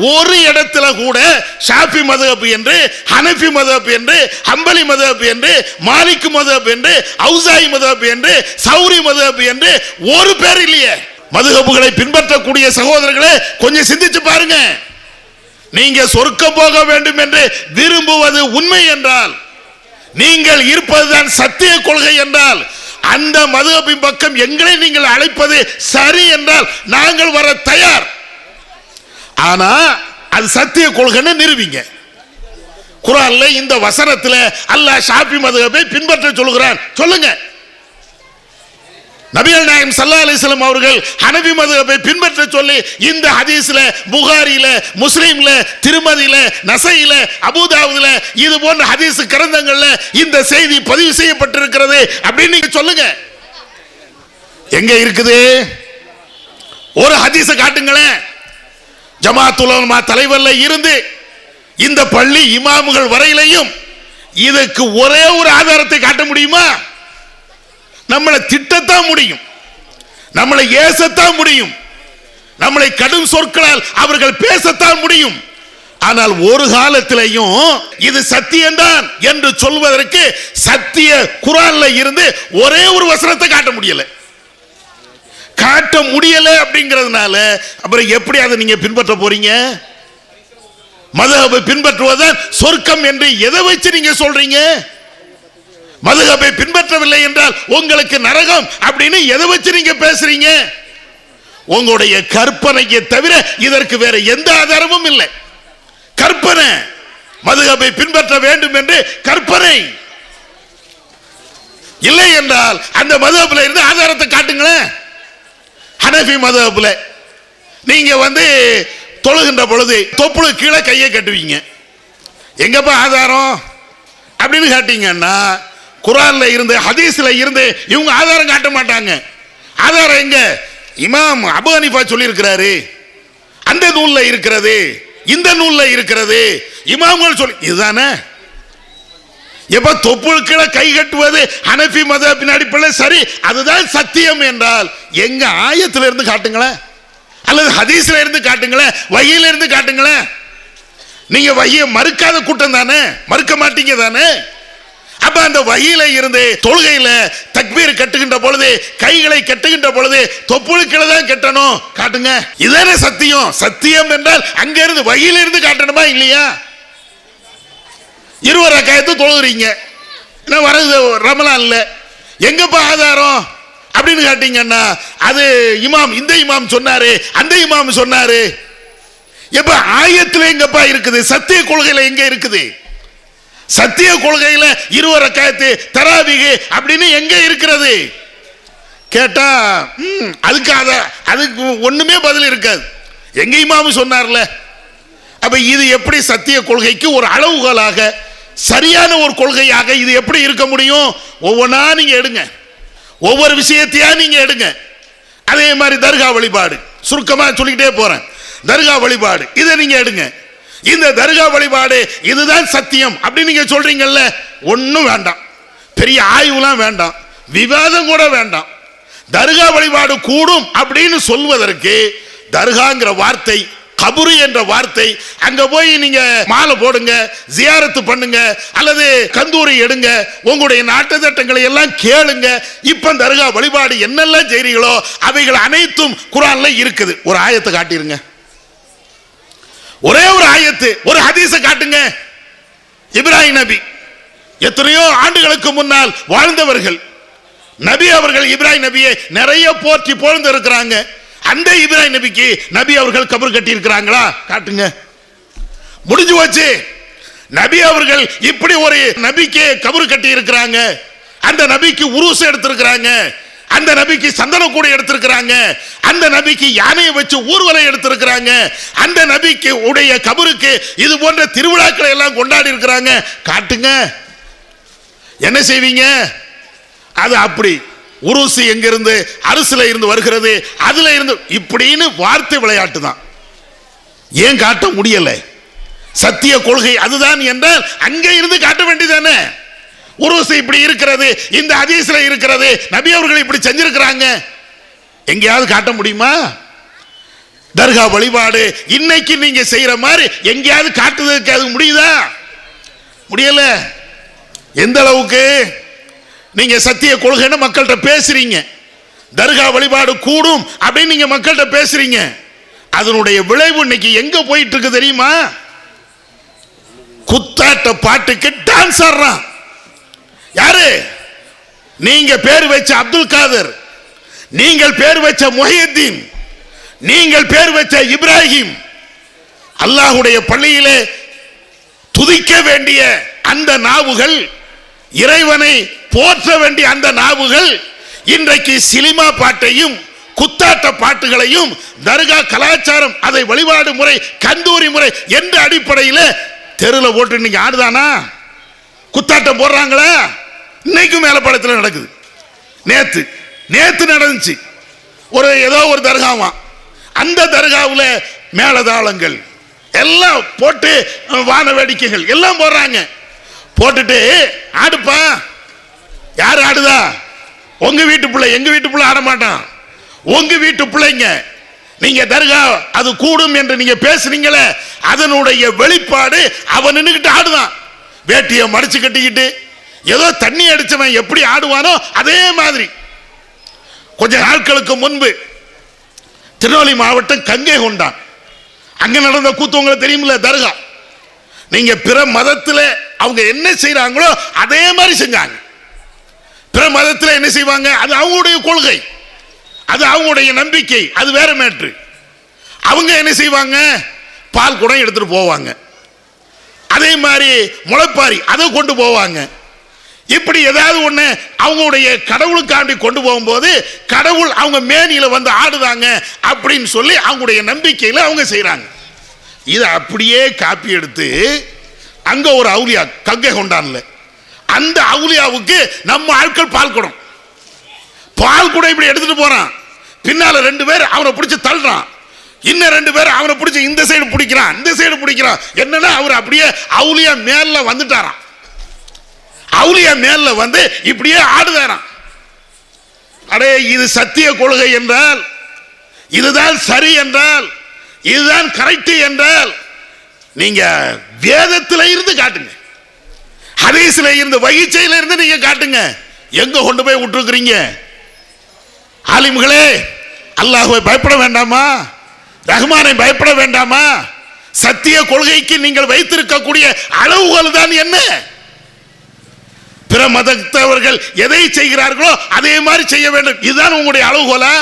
ஒரு இடத்துல கூட ஷாஃபி மதுஹப் என்று, ஹனஃபி மதுஹப் என்று, ஹம்பலி மதுஹப் என்று, மாலிக் மதுஹப் என்று, ஔசாஇ மதுஹப் என்று, சௌரி மதுஹப் என்று ஒரு பேர் இல்லையே. மதுஹபுகளை பின்பற்றக்கூடிய சகோதரர்களே, கொஞ்சம் சிந்திச்சு பாருங்க. நீங்க சொர்க்கம் போக வேண்டும் என்று விரும்புவது உண்மை என்றால், நீங்கள் இருப்பதுதான் சத்திய கொள்கை என்றால், அந்த மதுஹபின் பக்கம் எங்களை நீங்கள் அழைப்பது சரி என்றால் நாங்கள் வர தயார். ஆனா அது சத்திய கொள்கைன்னு நிரூபிங்க. குர்ஆன்ல இந்த வசனத்துல அல்லாஹ் ஷாஃபி மதுஹபை பின்பற்ற சொல்கிறான், சொல்லுங்க. நபிகள் நாயகம் ஸல்லல்லாஹு அலைஹி வஸல்லம் அவர்கள் ஹனஃபி மதுஹபை பின்பற்ற சொல்லி இந்த ஹதீஸ்ல, புகாரில, முஸ்லிம்ல, திருமதியில, நஸஈல, அபூதாவுதுல இது போன்ற ஹதீஸ் கிரந்தங்கள்ல இந்த செய்தி பதிவு செய்யப்பட்டிருக்கிறது அப்படின்னு நீங்க சொல்லுங்க. எங்க இருக்குது? ஒரு ஹதீஸ காட்டுங்களேன். ஜமாத்துல் உலமா தலைவர்ல இருந்து இந்த பள்ளி இமாமுகள் வரையிலையும் இதுக்கு ஒரே ஒரு ஆதாரத்தை காட்ட முடியுமா? நம்மளை திட்டத்தான் முடியும், நம்மளை ஏசத்தான் முடியும், நம்மளை கடும் சொற்களால் அவர்கள் பேசத்தான் முடியும். ஆனால் ஒரு காலத்திலையும் இது சத்தியம்தான் என்று சொல்வதற்கு சத்திய குர்ஆன்ல இருந்து ஒரே ஒரு வசனத்தை காட்ட முடியல அப்படிங்கிறதுனால அப்புறம் எப்படி அதை நீங்க பின்பற்ற போறீங்க? மதுஹபை பின்பற்றுவதுதான் சொர்க்கம் என்று எதை வச்சு நீங்க சொல்றீங்க? மதுஹபை பின்பற்றவில்லை என்றால் உங்களுக்கு நரகம் அப்படின்னு எதை வச்சு நீங்க பேசுறீங்க? உங்களுடைய கற்பனையை தவிர இதற்கு வேற எந்த ஆதாரமும் இல்லை. கற்பனை, மதுஹபை பின்பற்ற வேண்டும் என்று கற்பனை. இல்லை என்றால் அந்த மதுஹபில் இருந்து ஆதாரத்தை காட்டுங்களேன். ஹனஃபி மதுஹபில் நீங்க தொழுகின்ற பொழுது தொப்புளு கீழே கையை கட்டுவீங்க. எங்கப்பா ஆதாரம் அப்படின்னு காட்டீங்கன்னா குர்ஆன்ல இருந்து ஹதீஸ்ல இருந்து இவங்க ஆதாரம் காட்ட மாட்டாங்க. ஆதாரம் எங்க? இமாம் அபூ ஹனீஃபா சொல்லி இருக்கிறாரு, அந்த நூல்ல இருக்கிறது, இந்த நூல்ல இருக்கிறது, இமாம்கள் சொல்லி, இதுதானே. எப்ப தொப்புளுக்குள்ள கை கட்டுவது ஹனஃபி மதுஹபின் அடிப்படையில் சரி, அதுதான் சத்தியம் என்றால் எங்க ஆயத்துல இருந்து காட்டுங்களேன், அல்லது ஹதீஸ்ல இருந்து காட்டுங்களேன், வஹீல இருந்து காட்டுங்களேன். நீங்க வஹியை மறுக்காத கூட்டம் தானே, மறுக்க மாட்டீங்க தானே. அப்ப அந்த வஹீல இருந்து தொழுகையில தக்பீர் கட்டுகின்ற பொழுது, கைகளை கட்டுகின்ற பொழுது தொப்புளுக்குள்ள தான் கட்டணும், காட்டுங்க. இதுதானே சத்தியம். சத்தியம் என்றால் அங்க இருந்து வஹீல இருந்து காட்டணுமா இல்லையா? 20 ரக்காயத்து தொழுகிறீங்க, வரது ரமலான்ல, எங்கப்பா ஆதாரம் அப்படின்னு கேட்டீங்கன்னா அது இமாம், இந்த இமாம் சொன்னாரு, அந்த இமாம் சொன்னாரு. எப்ப ஆயத்துல எங்கப்பா இருக்குது? சத்திய கொள்கையில எங்க இருக்குது? சத்திய கொள்கையில 20 ரக்காயத்து தராவீஹ் அப்படின்னு எங்க இருக்கிறது கேட்டா அதுக்கு ஒண்ணுமே பதில் இருக்காது. எங்க இமாம் சொன்னார்ல. அப்ப இது எப்படி சத்திய கொள்கைக்கு ஒரு அளவுகோலாக, சரியான ஒரு கொள்கையாக இது எப்படி இருக்க முடியும்? ஒவ்வொன்றா நீங்க எடுங்க, ஒவ்வொரு விஷயத்தையா நீங்க எடுங்க. அதே மாதிரி தர்கா வழிபாடு, சுருக்கமா சொல்லிக்கிட்டே போறேன். தர்கா வழிபாடு இதை நீங்க எடுங்க. இந்த தர்கா வழிபாடு இதுதான் சத்தியம் அப்படின்னு நீங்க சொல்றீங்கல்ல, ஒன்னும் வேண்டாம், பெரிய ஆய்வுலாம் வேண்டாம், விவாதம் கூட வேண்டாம். தர்கா வழிபாடு கூடும் அப்படின்னு சொல்வதற்கு தர்காங்கிற வார்த்தை, கபரு என்ற வார்த்தை, அங்க போய் நீங்க மாலை போடுங்க, ஜியாரத்து பண்ணுங்க, அல்லது கந்தூரி எடுங்க, உங்களுடைய நாட்டு திட்டங்களை எல்லாம் கேளுங்க. இப்ப தர்கா வழிபாடு என்னெல்லாம் செய்றீங்களோ அவைகள் அனைத்தும் குர்ஆன்ல இருக்குது. ஒரு ஆயத்தை காட்டிருங்க, ஒரே ஒரு ஆயத்து, ஒரு ஹதீஸை காட்டுங்க. இப்ராஹிம் நபி எத்தனையோ ஆண்டுகளுக்கு முன்னால் வாழ்ந்தவர்கள், நபி அவர்கள் இப்ராஹிம் நபியை நிறைய போற்றி புகழ்ந்து இருக்கிறாங்க. அந்த இப்ராஹிம் நபிக்கு நபி அவர்கள் கபர் கட்டி இருக்கிறாங்களா? காட்டுங்க. முடிஞ்சு போச்சு. நபி அவர்கள் இப்படி ஒரு நபிக்கு கபர் கட்டி இருக்கிறாங்க, அந்த நபிக்கு உருஸ் எடுத்திருக்கிறாங்க, அந்த நபிக்கு சந்தன கூட எடுத்திருக்கிறாங்க, அந்த நபிக்கு யானையை வச்சு ஊர்வலம் எடுத்திருக்கிறாங்க, அந்த நபிக்கு உடைய கபருக்கு இது போன்ற திருவிழாக்களை எல்லாம் கொண்டாடி இருக்கிறாங்க. காட்டுங்க. என்ன செய்வீங்க? அது அப்படி உருசு எங்க இருந்து, அரசுல இருந்து வருகிறது, அதுல இருந்து இப்படின்னு வார்த்தை விளையாட்டு தான். ஏன் காட்ட முடியல? சத்திய கொள்கை அதுதான் என்றால் அங்க இருந்து காட்ட வேண்டியதானே. உருசு இப்படி இருக்கிறது, இந்த ஹதீஸ்ல இருக்கிறது, நபி அவர்கள் இப்படி செஞ்சிருக்கிறாங்க, எங்கேயாவது காட்ட முடியுமா? தர்கா வழிபாடு இன்னைக்கு நீங்க செய்யற மாதிரி எங்கேயாவது காட்டுறதுக்கு அது முடியுதா? முடியல. எந்த அளவுக்கு நீங்க சத்திய கொள்கைன்னு மக்கள்கிட்ட பேசுறீங்க, தர்கா வழிபாடு கூடும் அப்படின்னு நீங்க மக்கள்கிட்ட பேசுறீங்க, அதனுடைய விளைவு இன்னைக்கு எங்க போயிட்டு இருக்கு தெரியுமா? குத்தாட்ட பாட்டுக்கு டான்ஸ் ஆடுறான். யாரு? நீங்க பேர் வச்ச அப்துல் காதர், நீங்கள் பேர் வச்ச முஹியத்தீன், நீங்கள் பேர் வச்ச இப்ராஹிம், அல்லாஹ்வுடைய பள்ளியிலே துதிக்க வேண்டிய அந்த நாவுகள், இறைவனை போற்ற வேண்டிய அந்த நாவுகள் இன்றைக்கு சினிமா பாட்டையும் குத்தாட்ட பாட்டுகளையும் தர்கா கலாச்சாரம், அதை வழிபாடு முறை, கந்தூரி முறை என்ற அடிப்படையில் தெருவில் போட்டு இன்னைக்கு ஆடுதானா? குத்தாட்டம் போடுறாங்களா? இன்னைக்கும் மேலப்படத்தில் நடக்குது. நேத்து நடந்துச்சு ஒரு ஏதோ ஒரு தர்காவா, அந்த தர்காவில் மேலதாளங்கள் எல்லாம் போட்டு வான வேடிக்கைகள் எல்லாம் போடுறாங்க. போட்டுட்டு ஆடுப்பா. யார் ஆடுதா? உங்க வீட்டு பிள்ளை. எங்க வீட்டு பிள்ளை ஆட மாட்டான். உங்க வீட்டு பிள்ளைங்க நீங்க தர்கா அது கூடும் என்று நீங்க பேசுறீங்களே, அதனுடைய வெளிப்பாடு அவன் நின்னுக்கிட்டு ஆடுதான், வேட்டியை மடிச்சு கட்டிக்கிட்டு ஏதோ தண்ணி அடிச்சவன் எப்படி ஆடுவானோ அதே மாதிரி. கொஞ்ச நாட்களுக்கு முன்பு திருநெல்வேலி மாவட்டம் கங்கை கொண்டான், அங்க நடந்த கூத்து உங்களுக்கு தெரியுமில்ல, தர்கா. நீங்க பிற மதத்தில் அவங்க என்ன செய்யறாங்களோ அதே மாதிரி செஞ்சாங்க. பிற மதத்தில் என்ன செய்வாங்க, அது அவங்களுடைய கொள்கை, அது அவங்களுடைய நம்பிக்கை, அது வேற மேட்ரு. அவங்க என்ன செய்வாங்க, பால் குடம் எடுத்துட்டு போவாங்க, அதே மாதிரி முளைப்பாரி அதை கொண்டு போவாங்க. இப்படி ஏதாவது ஒண்ணு அவங்களுடைய கடவுளுக்காண்டி கொண்டு போகும்போது கடவுள் அவங்க மேனியில வந்து ஆடுதாங்க அப்படின்னு சொல்லி அவங்களுடைய நம்பிக்கையில அவங்க செய்யறாங்க. இதை அப்படியே காப்பி எடுத்து அங்க ஒரு அவுலியா கங்கை கொண்டான்ல, அந்த அவுலியாவுக்கு நம்ம ஆட்கள் பால் குடம் இப்படி எடுத்துட்டு போறான். பின்னால 2 பேர் அவனை பிடிச்சு தள்ளுறான், இன்னும் 2 பேர் அவனை பிடிச்சு இந்த சைடு பிடிக்கிறான், இந்த சைடு பிடிக்கிறான். என்னன்னா அவர் அப்படியே அவுலியா மேல வந்துட்டாராம், அவுலியா மேல வந்து இப்படியே ஆடுதாராம். அடே, இது சத்திய கொள்கை என்றால், இதுதான் சரி என்றால், இதுதான் கரெக்ட் என்றால் நீங்க வேதத்தில் இருந்து காட்டுங்க, ஹதீஸ்ல இருந்து, வகிச்சையில இருந்து நீங்க காட்டுங்க. எங்க கொண்டு போய் விட்டுருக்கிறீங்க? ஆலிம்களே, அல்லாஹ்வை பயப்பட வேண்டாமா? ரஹ்மானை பயப்பட வேண்டாமா? சத்திய கொள்கைக்கு நீங்கள் வைத்திருக்கக்கூடிய அளவுகள் தான் என்ன? பிற மதத்தவர்கள் எதை செய்கிறார்களோ அதே மாதிரி செய்ய வேண்டும், இதுதான் உங்களுடைய அளவுகோலா?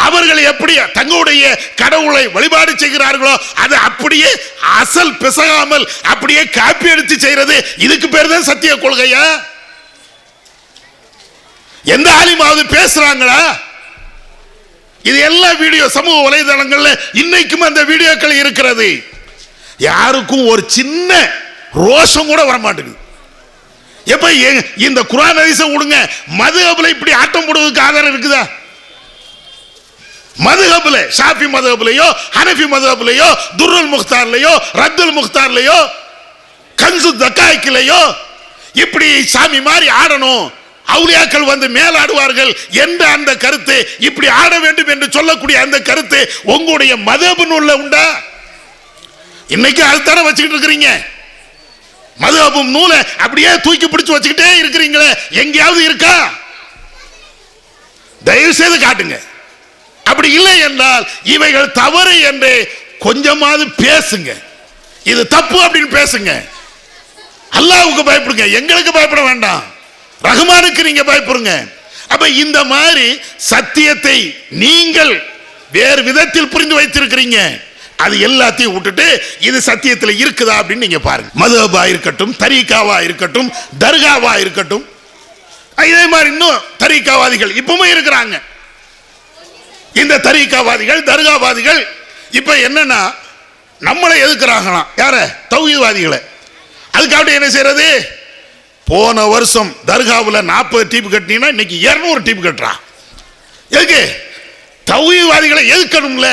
அவர்கள் எப்படி தங்களுடைய கடவுளை வழிபாடு செய்கிறார்களோ அதை அப்படியே அசல் பிசகாமல் அப்படியே காப்பி எடுத்து செய்யறது, இதுக்கு பேர் தான் சத்திய கொள்கையா? எந்த ஆலிமாவது பேசுறாங்களா? இது எல்லா வீடியோ சமூக வலைதளங்கள்ல இன்னைக்கும் அந்த வீடியோக்கள் இருக்கிறது. யாருக்கும் ஒரு சின்ன ரோஷம் கூட வர மாட்டேங்குது. எப்ப இந்த குர்ஆன் ஹதீஸை விடுங்க, மதுஹப்ல இப்படி ஆட்டம் போடுவதற்கு ஆதாரம் இருக்குதா? மதுஹப்ல, ஷாஃபி மதுஹப்லயோ ஹனஃபி மதுஹப்லயோ துர்ருல் முக்தார்லயோ ரத்துல் முக்தார்லயோ கன்சு தக்காய்க்கிலையோ இப்படி சாமி மாதிரி ஆடணும், அவுலியாக்கள் வந்து மேலாடுவார்கள் என்ற அந்த கருத்து, இப்படி ஆட வேண்டும் என்று சொல்லக்கூடிய அந்த கருத்து உங்களுடைய மதுஹப் நூல்ல உண்டா? இன்னைக்கு அதுதானே வச்சுக்கிட்டு இருக்கிறீங்க. மதுஹப் நூலை அப்படியே தூக்கி பிடிச்சு வச்சுக்கிட்டே இருக்கிறீங்களே, எங்கேயாவது இருக்கா? தயவு செய்து காட்டுங்க. அப்படி இல்லை என்றால் இவைகள் தவறு என்று கொஞ்சமாவது பேசுங்க. இது தப்பு அப்படின்னு பேசுங்க. அல்லாஹ்வுக்கு பயப்படுங்க, எங்களுக்கு பயப்பட வேண்டாம். ரஹ்மானுக்கு நீங்க பயப்படுங்க. அப்ப இந்த மாதிரி சத்தியத்தை நீங்கள் வேறு விதத்தில் புரிந்து வைத்திருக்கிறீங்க. அது எல்லாத்தையும் விட்டுட்டு இது சத்தியத்தில் இருக்குதா அப்படின்னு நீங்க பாருங்க. மதுஹபா இருக்கட்டும், தரீகாவா இருக்கட்டும், தர்காவா இருக்கட்டும், இதே மாதிரி இன்னும் தரீகாவாதிகள் இப்பவும் இருக்கிறாங்க. இந்த தரீகாவாதிகள், தர்காவாதிகள் இப்ப என்னன்னா நம்மளை எதுக்குறாங்களாம், யார? தௌஹீத்வாதிகளை. அதுக்காக என்ன செய்யறது? போன வருஷம் தர்காவில் 40 டீப் கட்டினீங்கன்னா இன்னைக்கு 200 டீப் கட்டுறான். எதுக்கு? தௌஹீத்வாதிகளை எதுக்கணும்ல.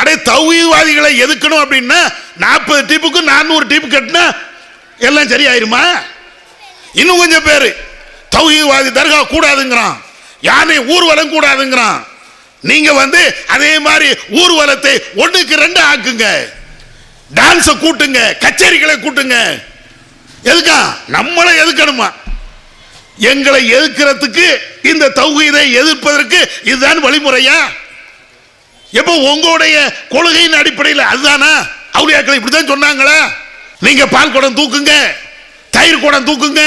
அடே, தௌஹீத்வாதிகளை எதுக்கணும் அப்படின்னா 40 டீப்புக்கு 400 டீப் கட்டினா எல்லாம் சரியாயிருமா? இன்னும் கொஞ்சம் பேர் தௌஹீத்வாதி தர்கா கூடாதுங்கிறான், யானை ஊர்வலம் கூடாதுங்கிறான். நீங்க வந்து அதே மாதிரி ஊர்வலத்தை 1க்கு 2 ஆக்குங்க, டான்ஸை கூட்டுங்க, கச்சேரிகளை கூட்டுங்க. எதுக்கா? நம்மளை எதுக்கணுமா? எங்களை எதிர்க்கிறதுக்கு, இந்த தௌஹீதை எதிர்ப்பதற்கு இதுதான் வழிமுறையா? எப்போ உங்களுடைய கொள்கையின் அடிப்படையில் அதுதானா? அவுலியாக்கள் இப்படிதான் சொன்னாங்களா? நீங்க பால் குடம் தூக்குங்க, தயிர் குடம் தூக்குங்க,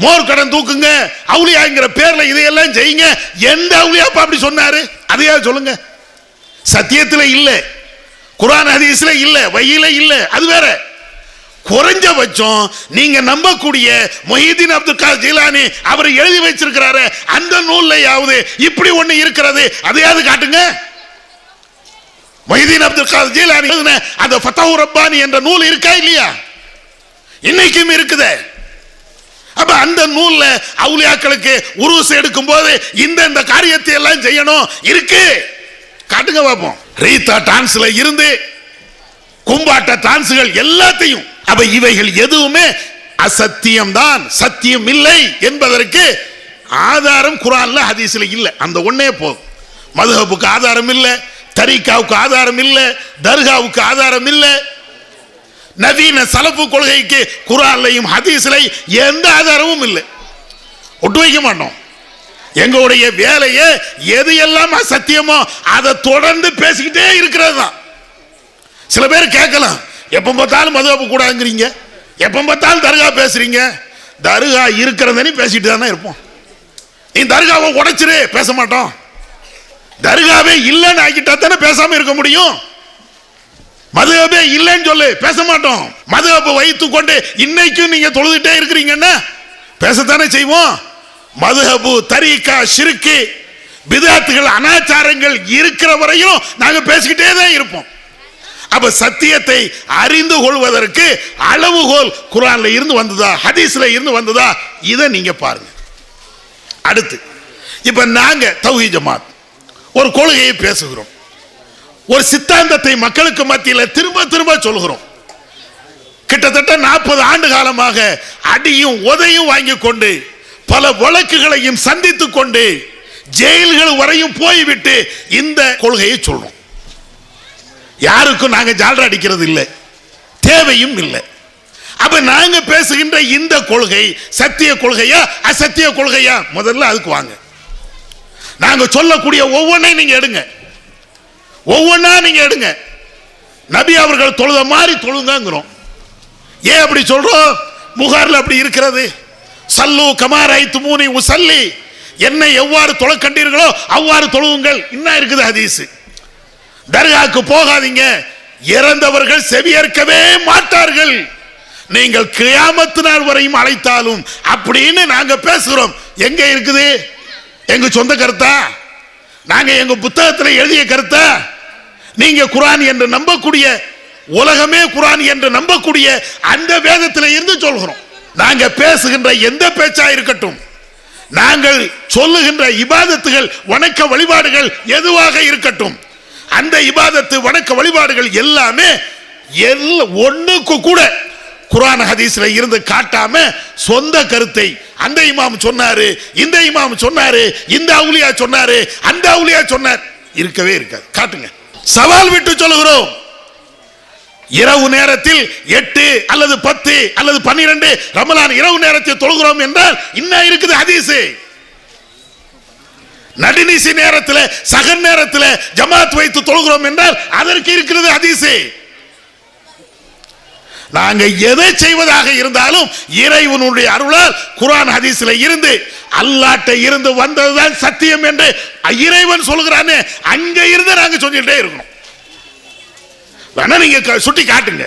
மோர் கடன் தூக்குங்க, அவுலியாங்கிற பேர்ல இதையெல்லாம் செய்யுங்க. எந்த அவுலியாப்பா அப்படி சொன்னாரு? அதையா சொல்லுங்க. சத்தியத்தில் இல்ல, குர்ஆன் ஹதீஸ்ல இல்ல, வஹீல இல்ல, அது வேற. குறைஞ்சபட்சம் நீங்க நம்பக்கூடிய முஹிதீன் அப்துல் காதர் ஜீலானி அவர் எழுதி வச்சிருக்கிறாரு, அந்த நூல்லையாவது இப்படி ஒண்ணு இருக்கிறது, அதையாவது காட்டுங்க. முஹிதீன் அப்துல் காதர் ஜீலானி எழுதின அந்த ஃபதஹு ரப்பானி என்ற நூல் இருக்கா இல்லையா? இன்னைக்கும் இருக்குது. அப்ப அந்த நூல்ல அவுலியாக்களுக்கு உருவசு எடுக்கும் போது இந்த காரியத்தை எல்லாம் செய்யணும் இருக்கு, காட்டுங்க பாப்போம். ரீதா டான்ஸ்ல இருந்து கும்பாட்ட டான்ஸ்கள் எல்லாத்தையும், அப்ப இவைகள் எதுவுமே அசத்தியம் தான், சத்தியம் இல்லை என்பதற்கு ஆதாரம் குர்ஆன்ல ஹதீஸ்ல இல்ல. அந்த ஒண்ணே போதும். மதுஹபுக்கு ஆதாரம் இல்ல, தரீகாவுக்கு ஆதாரம் இல்லை, தர்காவுக்கு ஆதாரம் இல்லை. நவீன சலப்பு கொள்கைக்கு குர்ஆன்லையும் ஹதீஸ்லையும் எந்த ஆதாரமும் இல்லை. ஒட்டு வைக்க மாட்டோம். எங்களுடைய வேலையை எது எல்லாம் சத்தியமோ அதை தொடர்ந்து பேசிக்கிட்டே இருக்கிறது தான். சில பேர் கேட்கலாம், எப்ப பார்த்தாலும் மதுஹப் கூடாதுங்கிறீங்க, எப்ப பார்த்தாலும் தர்கா பேசுறீங்க. தர்கா இருக்கிறதனி பேசிட்டு தானே இருப்போம். நீ தர்காவை உடைச்சிரு, பேச மாட்டோம். தர்காவே இல்லைன்னு ஆக்கிட்டா தானே பேசாம இருக்க முடியும். மதுஹபே இல்லைன்னு சொல்லு, பேச மாட்டோம். மதுஹபை வைத்துக் கொண்டு இன்னைக்கும் நீங்க தொழுதுட்டே இருக்கிறீங்கன்னா பேசத்தானே செய்வோம். மதுஹபு, தரீகா, ஷிர்கு, பிதஅத்துகள், அனாச்சாரங்கள் இருக்கிற வரையும் நாங்க பேசிக்கிட்டே தான் இருப்போம். அப்ப சத்தியத்தை அறிந்து கொள்வதற்கு அளவுகோல் குர்ஆன்ல இருந்து வந்ததா, ஹதீஸ்ல இருந்து வந்ததா, இதை நீங்க பாருங்க. அடுத்து இப்ப நாங்க தௌஹீத் ஜமாத் ஒரு கொள்கையை பேசுகிறோம், ஒரு சித்தாந்தத்தை மக்களுக்கு மத்தியில் திரும்ப திரும்ப சொல்கிறோம். கிட்டத்தட்ட 40 ஆண்டு காலமாக அடியும் உதையும் வாங்கி கொண்டு பல வழக்குகளையும் சந்தித்துக் கொண்டு ஜெயில்கள் வரையும் போய்விட்டு இந்த கொள்கையை சொல்றோம். யாருக்கும் நாங்க ஜால்ரா அடிக்கிறது இல்லை, தேவையும் இல்லை. அப்ப நாங்க பேசுகின்ற இந்த கொள்கை சத்திய கொள்கையா அசத்திய கொள்கையா? முதல்ல அதுக்கு வாங்க. நாங்க சொல்லக்கூடிய ஒவ்வொன்றையும் நீங்க எடுங்க, ஒவ்வொன்னா நீங்க எடுங்க. நபி அவர்கள் தொழுத மாதிரி தொழுங்கிறோம். ஏன் அப்படி சொல்றோம்? புகார்ல அப்படி இருக்கிறது. சல்லு கமா ரஅய்துமூனி உஸல்லி, என்னை எவ்வாறு தொழ கண்டீர்களோ அவ்வாறு தொழுவுங்கள். இன்னும் இருக்குது ஹதீஸ். தர்காவுக்கு போகாதீங்க, இறந்தவர்கள் செவியேற்கவே மாட்டார்கள், நீங்கள் கியாமத் நாள் வரையும் அழைத்தாலும் அப்படின்னு நாங்க பேசுகிறோம். எங்க இருக்குது? எங்க சொந்த கருத்தா? நாங்க எங்க புத்தகத்தில் எழுதிய கருத்தா? நீங்க குர்ஆன் என்று நம்பக்கூடிய, உலகமே குர்ஆன் என்று நம்பக்கூடிய அந்த வேதத்தில் இருந்து சொல்கிறோம். நாங்க பேசுகின்ற எந்த பேச்சா இருக்கட்டும், நாங்கள் சொல்லுகின்ற இபாதத்துகள், வணக்க வழிபாடுகள் எதுவாக இருக்கட்டும், அந்த இபாதத்து வணக்க வழிபாடுகள் எல்லாமே ஒண்ணுக்கு கூட குர்ஆன் ஹதீஸ்ல இருந்து காட்டாம சொந்த கருத்தை அந்த இமாம் சொன்னாரு, இந்த இமாம் சொன்னாரு, இந்த அவுலியா சொன்னாரு, அந்த அவுலியா சொன்னார், இருக்கவே இருக்காது. காட்டுங்க. சவால் விட்டு சொல்லுகிறோம். இரவு நேரத்தில் 8 அல்லது 10 அல்லது 12 ரமலான் இரவு நேரத்தில் தொழுகிறோம் என்றால் இன்னும் இருக்குது ஹதீஸ். நடுநிசி நேரத்தில், சகர் நேரத்தில் ஜமாத் வைத்து தொழுகிறோம் என்றால் அதற்கு இருக்கிறது ஹதீஸ். நாங்க எதை செய்வதாக இருந்தாலும் இறைவனுடைய அருளால் குர்ஆன் ஹதீஸ்ல இருந்து அல்லாஹ்ட்ட இருந்து வந்ததுதான் சத்தியம் என்று இறைவன் சொல்கிறானே, அங்க இருந்து நாங்க சொல்லிட்டே இருக்கணும். வேணா நீங்க சுட்டி காட்டுங்க.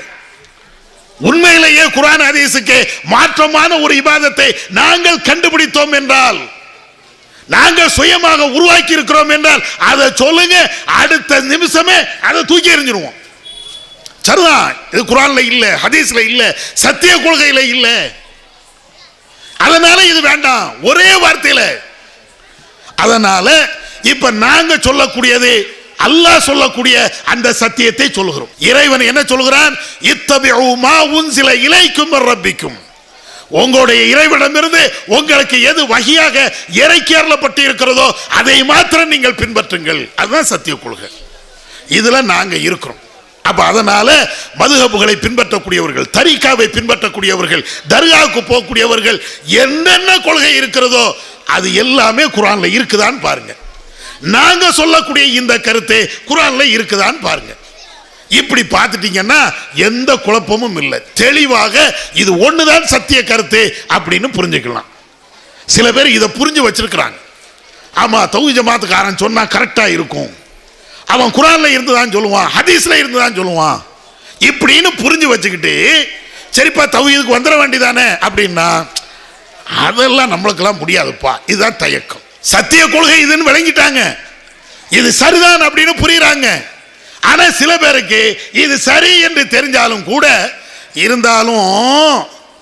உண்மையிலேயே குர்ஆன் ஹதீஸுக்கு மாற்றமான ஒரு இபாதத்தை நாங்கள் கண்டுபிடித்தோம் என்றால், நாங்கள் சுயமாக உருவாக்கி இருக்கிறோம் என்றால் அதை சொல்லுங்க. அடுத்த நிமிஷமே அதை தூக்கி எறிஞ்சிருவோம். சரிதான், இது குர்ஆன்ல இல்ல, ஹதீஸ்ல இல்ல, சத்திய கொள்கையில இல்ல, அதனால இது வேண்டாம் ஒரே வார்த்தையில. அதனால இப்ப நாங்க சொல்லக்கூடியது அல்லாஹ் சொல்லக்கூடிய அந்த சத்தியத்தை சொல்லுகிறோம். இறைவன் என்ன சொல்கிறான்? இத்தபிஉ மா உன்சில இலைக்கும் மிர் ரப்பிக்கும், உங்களுடைய இறைவனிடமிருந்து உங்களுக்கு எது வஹியாக இறக்கி அருளப்பட்டு இருக்கிறதோ அதை மாத்திரம் நீங்கள் பின்பற்றுங்கள். அதுதான் சத்திய கொள்கை. இதுல நாங்க இருக்கிறோம். அப்ப அதனால மதுஹபுகளை பின்பற்றக்கூடியவர்கள், தரீகாவை பின்பற்றக்கூடியவர்கள், தர்காவுக்கு போகக்கூடியவர்கள் என்னென்ன கொள்கை இருக்கிறதோ அது எல்லாமே குர்ஆன்ல இருக்குதான்னு பாருங்க. நாங்க சொல்லக்கூடிய இந்த கருத்து குர்ஆன்ல இருக்குதான்னு பாருங்க. இப்படி பார்த்துட்டீங்கன்னா எந்த குழப்பமும் இல்லை, தெளிவாக இது ஒண்ணுதான் சத்திய கருத்து அப்படின்னு புரிஞ்சுக்கலாம். சில பேர் இதை புரிஞ்சு வச்சிருக்கிறாங்க. ஆமா, தௌஹீத் ஜமாத்துக்காரன் சொன்னா கரெக்டா இருக்கும், அவன் குர்ஆன்ல இருந்துதான் சொல்லுவான், ஹதீஸ்ல இருந்துதான் சொல்லுவான் இப்படின்னு புரிஞ்சு வச்சுக்கிட்டு சரிப்பா தௌஹீதுக்கு வந்துட வேண்டியதானே அப்படின்னா அதெல்லாம் நம்மளுக்கெல்லாம் முடியாதுப்பா. இதுதான் தயக்கம். சத்திய கொள்கை இதுன்னு விளங்கிட்டாங்க, இது சரிதான் அப்படின்னு புரியுறாங்க. ஆனா சில பேருக்கு இது சரி என்று தெரிஞ்சாலும் கூட இருந்தாலும்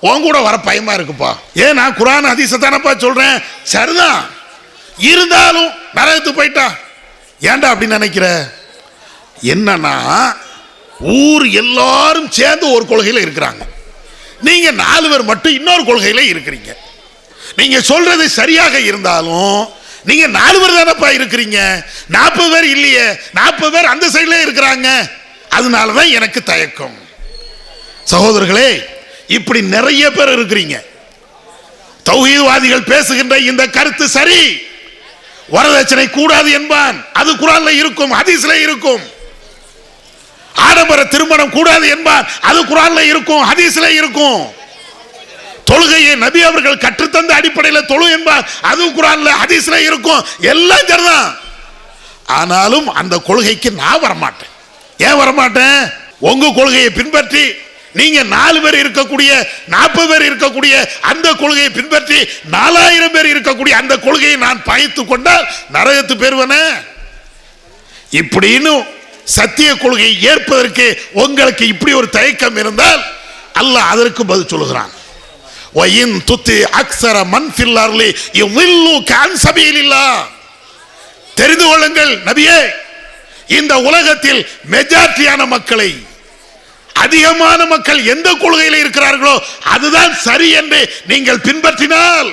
உன் கூட வர பயமா இருக்குப்பா. ஏன் நான் குர்ஆன் ஹதீஸை தானப்பா சொல்றேன், சரிதான், இருந்தாலும் நரகத்துக்கு போயிட்டா ஏன்டா அப்படி நினைக்கிற? என்னன்னா ஊர் எல்லாரும் சேர்ந்து ஒரு கொள்கையில இருக்கிறாங்க, நீங்க 4 பேர் மட்டும் இன்னொரு கொள்கையில இருக்கிறீங்க. நீங்க சொல்றது சரியாக இருந்தாலும் நீங்க 4 பேர் தானப்பா இருக்கிறீங்க, 40 பேர் இல்லையே, 40 பேர் அந்த சைடுல இருக்கிறாங்க, அதனாலதான் எனக்கு தயக்கம். சகோதரர்களே, இப்படி நிறைய பேர் இருக்கிறீங்க. தௌஹீத்வாதிகள் பேசுகின்ற இந்த கருத்து சரி. வரதட்சணை கூடாது என்பான், அது குர்ஆன்ல இருக்கும், ஹதீஸ்ல இருக்கும். ஆடம்பர திருமணம் கூடாது என்பான், அது குர்ஆன்ல இருக்கும், ஹதீஸ்ல இருக்கும். தொழுகையை நபி அவர்கள் கற்றுத்தந்த அடிப்படையில் தொழு என்பார், அது குர்ஆன்ல ஹதீஸ்ல இருக்கும். எல்லாம் சரிதான். ஆனாலும் அந்த கொள்கைக்கு நான் வரமாட்டேன். ஏன் வரமாட்டேன்? உங்க கொள்கையை பின்பற்றி நீங்க 4 பேர் இருக்கக்கூடிய 40 பேர் இருக்கக்கூடிய அந்த கொள்கையை பின்பற்றி 4000 பேர் இருக்கக்கூடிய அந்த கொள்கையை நான் பகைத்து கொண்டால் நரகத்து பெறுவனே. இப்படின்னு சத்திய கொள்கையை ஏற்பதற்கு உங்களுக்கு இப்படி ஒரு தயக்கம் இருந்தால் அல்லாஹ் அதற்கு பதில் சொல்கிறான். وَإِن تُطِعْ أَكْثَرَ مَنْ فِي الْأَرْضِ يُضِلُّوكَ عَنْ سَبِيلِ اللَّهِ. தெரிந்து கொள்ளுங்கள் நபியே, இந்த உலகத்தில் மெஜாரிட்டியான மக்களை, அதிகமான மக்கள் எந்த கொள்கையில் இருக்கிறார்களோ அதுதான் சரி என்று நீங்கள் பின்பற்றினால்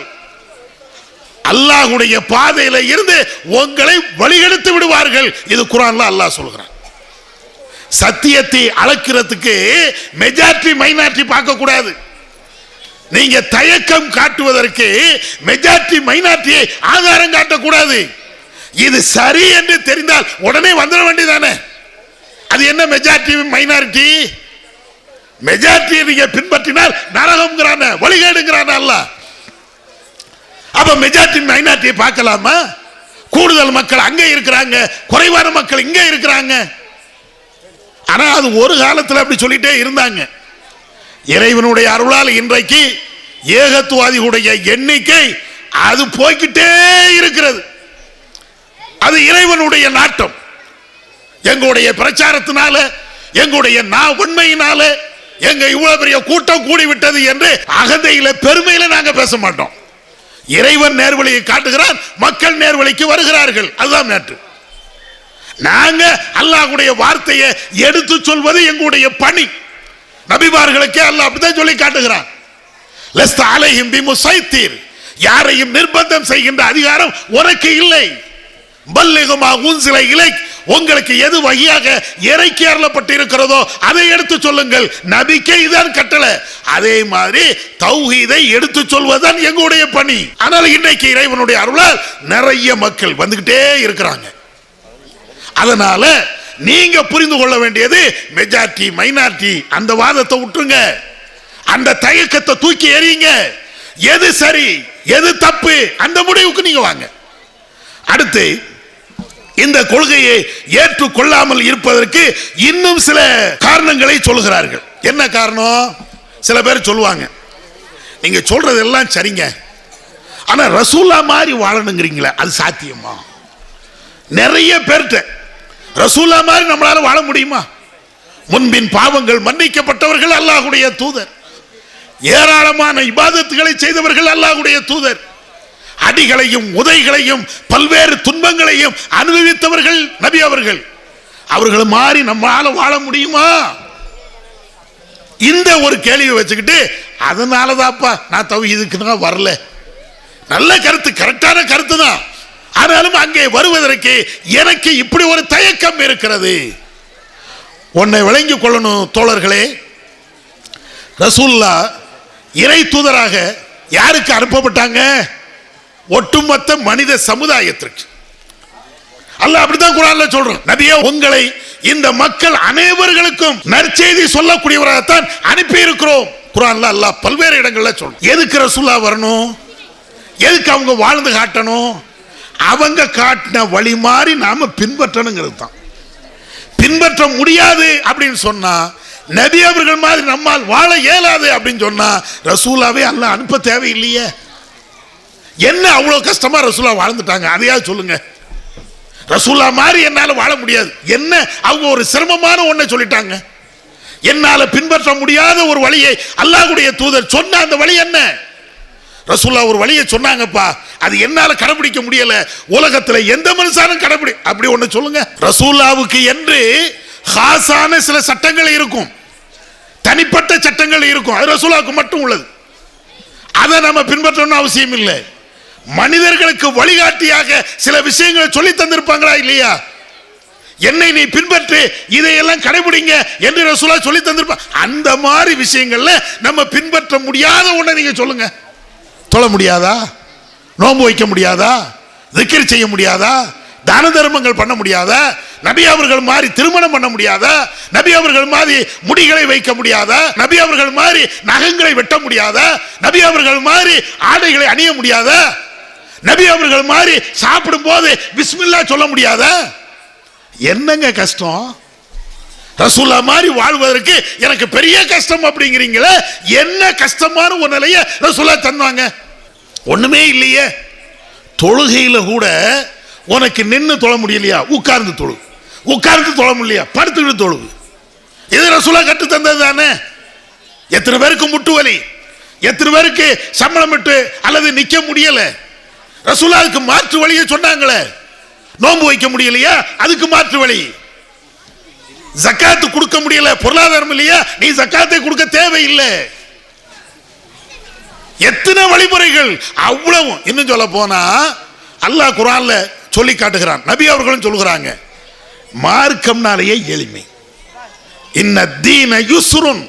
அல்லாஹ்வுடைய பாதையில இருந்து உங்களை வழிகெடுத்து விடுவார்கள். இது குர்ஆன்ல அல்லாஹ் சொல்கிறான். சத்தியத்தை அளக்கிறதுக்கு மெஜாரிட்டி மைனாரிட்டி பார்க்க கூடாது. நீங்க தயக்கம் காட்டுவதற்கு மெஜாரிட்டி மைனாரிட்டியை ஆதாரம் காட்டக்கூடாது. இது சரி என்று தெரிந்தால் உடனே வந்துட வேண்டியதானே. அது என்ன மெஜாரிட்டி மைனாரிட்டி? மெஜாரிட்டியை நீங்க பின்பற்றினால் நரகம்ங்கிறான, வழிகேடுங்கிறான அல்லாஹ். அப்ப மெஜாரிட்டி மைனாரிட்டியை பார்க்கலாமா? கூடுதல் மக்கள் அங்கே இருக்கிறாங்க, குறைவான மக்கள் இங்கே இருக்கிறாங்க. ஆனா அது ஒரு காலத்தில் அப்படி சொல்லிட்டே இருந்தாங்க. இறைவனுடைய அருளால் இன்றைக்கு ஏகத்துவாதிகளுடைய எண்ணிக்கை அது போய்கிட்டே இருக்கிறது. அது இறைவனுடைய நாட்டம். எங்களுடைய பிரச்சாரத்தினால, எங்களுடைய உண்மையினால எங்க இவ்வளவு பெரிய கூட்டம் கூடிவிட்டது என்று அகந்தையில பெருமையில நாங்க பேச மாட்டோம். இறைவன் நேர்வழியை காட்டுகிறான், மக்கள் நேர்வழிக்கு வருகிறார்கள். அதுதான் மேட்டு. நாங்க அல்லாஹ்வுடைய வார்த்தையை எடுத்து சொல்வது எங்களுடைய பணி. நபிமார்களுக்கே அல்லாஹ் அப்படிதான் சொல்லி காட்டுகிறான். லஸ்த அலைஹிம் பிமுஸைத்திர், யாரையும் நிர்பந்தம் செய்கின்ற அதிகாரம் உனக்கு இல்லை. பல்லிகுமா உன்சில இலைக், உங்களுக்கு எது வகையாக இறைக்கி அருளப்பட்டு இருக்கிறதோ அதை எடுத்து சொல்லுங்கள். நபிக்கே இதான் கட்டளை. அதே மாதிரி தௌஹீதை எடுத்து சொல்வதுதான் எங்களுடைய பணி. ஆனால் இன்றைக்கு இறைவனுடைய அருளால் நிறைய மக்கள் வந்துகிட்டே இருக்கிறாங்க. அதனால நீங்க புரிந்து கொள்ள வேண்டியது மெஜாரிட்டி மைனாரிட்டி அந்த வாதத்தை விட்டுருங்க. அந்த தயக்கத்தை தூக்கி எறியுங்க. எது சரி எது தப்பு அந்த முடிவுக்கு நீங்க வாங்க. அடுத்து, இந்த கொள்கையை ஏற்றுக்கொள்ளாமல் இருப்பதற்கு இன்னும் சில காரணங்களை சொல்கிறார்கள். என்ன காரணம்? சில பேர் சொல்லுவாங்க, நீங்க சொல்றது எல்லாம் சரிங்க, ஆனா ரசூலா மாதிரி வாழணுங்கிறீங்களே, அது சாத்தியமா? நிறைய பேர்ட்ட ரசூலா மாதிரி நம்மளால வாழ முடியுமா? முன்பின் பாவங்கள் மன்னிக்கப்பட்டவர்கள் அல்லாஹ்வுடைய தூதர், ஏராளமான இபாதத்துகளை செய்தவர்கள் அல்லாஹ்வுடைய தூதர், அடிகளையும் உதைகளையும் பல்வேறு துன்பங்களையும் அனுபவித்தவர்கள் நபி அவர்கள். அவர்கள் மாதிரி நம்மளால வாழ முடியுமா? இந்த ஒரு கேள்வியை வச்சுக்கிட்டு அதனாலதான்ப்பா நான் தௌஹீதுக்கு நான் வரல. நல்ல கருத்து, கரெக்டான கருத்து தான். ஆனாலும் அங்கே வருவதற்கு எனக்கு இப்படி ஒரு தயக்கம் இருக்கிறது. உன்னை விளங்கிக் கொள்ளணும் தோழர்களே. ரசூலுல்லாஹ் இறை தூதராக யாருக்கு அனுப்பப்பட்டாங்க? ஒட்டுமொத்த மனித சமுதாயத்திற்கு. அல்லாஹ் அப்படித்தான் குர்ஆன்ல சொல்றான், நபியே உங்களை இந்த மக்கள் அனைவர்களுக்கும் நற்செய்தி சொல்லக்கூடியவராகத்தான் அனுப்பி இருக்கிறோம். குர்ஆன்ல அல்லாஹ் பல்வேறு இடங்கள்ல சொல்றான். எதுக்கு ரசூலுல்லாஹ் வரணும்? எதுக்கு அவங்க வாழ்ந்து காட்டணும்? அவங்க காட்டின வழி மாறி நாம பின்பற்றணுங்கிறது தான். பின்பற்ற முடியாது அப்படின்னு சொன்னா, நபி அவர்கள் மாதிரி நம்மால் வாழ இயலாது அப்படின்னு சொன்னா ரசூலாவே அல்லாஹ் அனுப்ப தேவையில்லையே. என்ன அவ்வளவு கஷ்டமா ரசூலா வாழ்ந்துட்டாங்க, அதையாவது சொல்லுங்க. ரசூலா மாதிரி என்னால வாழ முடியாது, என்ன அவங்க ஒரு சிரமமான ஒன்றை சொல்லிட்டாங்க. என்னால பின்பற்ற முடியாத ஒரு வழியை அல்லாஹ்வுடைய தூதர் சொன்ன அந்த வழி என்ன? ரசூலா ஒரு வழியை சொன்னாங்கப்பா, அது என்னால கடைபிடிக்க முடியல, உலகத்துல எந்த மனுஷனும் கடைபிடி, அப்படி ஒண்ணு சொல்லுங்க. ரசூலாவுக்கு என்று காசான சில சட்டங்கள் இருக்கும், தனிப்பட்ட சட்டங்கள் இருக்கும், அது ரசூலாவுக்கு மட்டும் உள்ளது. அதை நம்ம பின்பற்றணும் அவசியம் இல்லை. மனிதர்களுக்கு வழிகாட்டியாக சில விஷயங்களை சொல்லி தந்திருப்பாங்களா இல்லையா? என்னை நீ பின்பற்று, இதையெல்லாம் கடைபிடிங்க என்று ரசூலா சொல்லி தந்திருப்பாங்க. அந்த மாதிரி விஷயங்கள்ல நம்ம பின்பற்ற முடியாத ஒன்றை நீங்க சொல்லுங்க. தொழ முடியாதா? நோன்பு வைக்க முடியாதா? திக்ர் செய்ய முடியாதா? தான தர்மங்கள் பண்ண முடியாதா? நபி அவர்கள் மாதிரி திருமணம் பண்ண முடியாதா? நபி அவர்கள் மாதிரி முடிகளை வைக்க முடியாதா? நபி அவர்கள் மாதிரி நகங்களை வெட்ட முடியாதா? நபி அவர்கள் மாதிரி ஆடைகளை அணிய முடியாதா? நபி அவர்கள் மாதிரி சாப்பிடும் போது பிஸ்மில்லா சொல்ல முடியாதா? என்னங்க கஷ்டம்? ரசூலா மாதிரி வாழ்வதற்கு எனக்கு பெரிய கஷ்டம் அப்படிங்கிறீங்களே, என்ன கஷ்டமான ஒரு நிலைய ரசூலா தந்தாங்க? ஒண்ணுமே இல்லையே. தொழுகையில கூட உனக்கு நின்று தொழ முடியலையா? உட்கார்ந்து தொழு. உட்கார்ந்து தொழ முடியலையா? படுத்துக்கிட்டு தொழு. இது ரசூலா கட்டு தந்தது தானே. எத்தனை பேருக்கு முட்டு வலி, எத்தனை பேருக்கு சம்பளம் விட்டு அல்லது நிக்க முடியல, ரசூலாவுக்கு மாற்று வழியை சொன்னாங்களே. நோன்பு வைக்க முடியலையா? அதுக்கு மாற்று வழி. ஜக்காத்து கொடுக்க முடியல, பொருளாதாரம் இல்லையா? நீ ஜக்காத்தை கொடுக்க தேவையில்லை. எத்தனை வழிமுறைகள் அவ்வளவு. இன்னும் சொல்ல போனா அல்லாஹ் குர்ஆன்ல சொல்லி காட்டுகிறான், நபி அவர்களும் சொல்கிறாங்க, மார்க்கம்னாலேயே எளிமை. இன்ன தீன யுஸ்ருன்,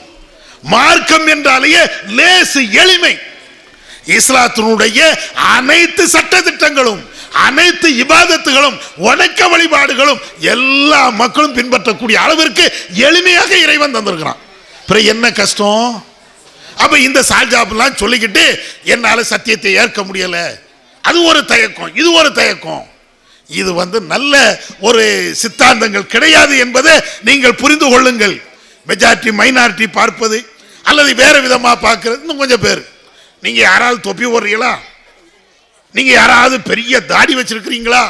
மார்க்கம் என்றாலேயே லேசு, எளிமை. இஸ்லாத்தினுடைய அனைத்து சட்ட திட்டங்களும், அனைத்து இபாதத்துகளும், வணக்க வழிபாடுகளும் எல்லா மக்களும் பின்பற்றக்கூடிய அளவிற்கு எளிமையாக இறைவன் தந்திருக்கிறான். பிறகு என்ன கஷ்டம்? அப்ப இந்த சால்ஜாப்லாம் சொல்லிக்கிட்டு என்னால சத்தியத்தை ஏற்க முடியல, அது ஒரு தயக்கம், இது ஒரு தயக்கம். இது நல்ல ஒரு சித்தாந்தங்கள் கிடையாது என்பதை நீங்கள் புரிந்து கொள்ளுங்கள். மெஜாரிட்டி மைனாரிட்டி பார்ப்பது அல்லது வேற விதமா பார்க்கிறது. இன்னும் கொஞ்சம் பேர், நீங்க யாராவது தொப்பி போடுறீங்களா? நீங்க யாராவது பெரிய தாடி வச்சிருக்கிறீங்களா?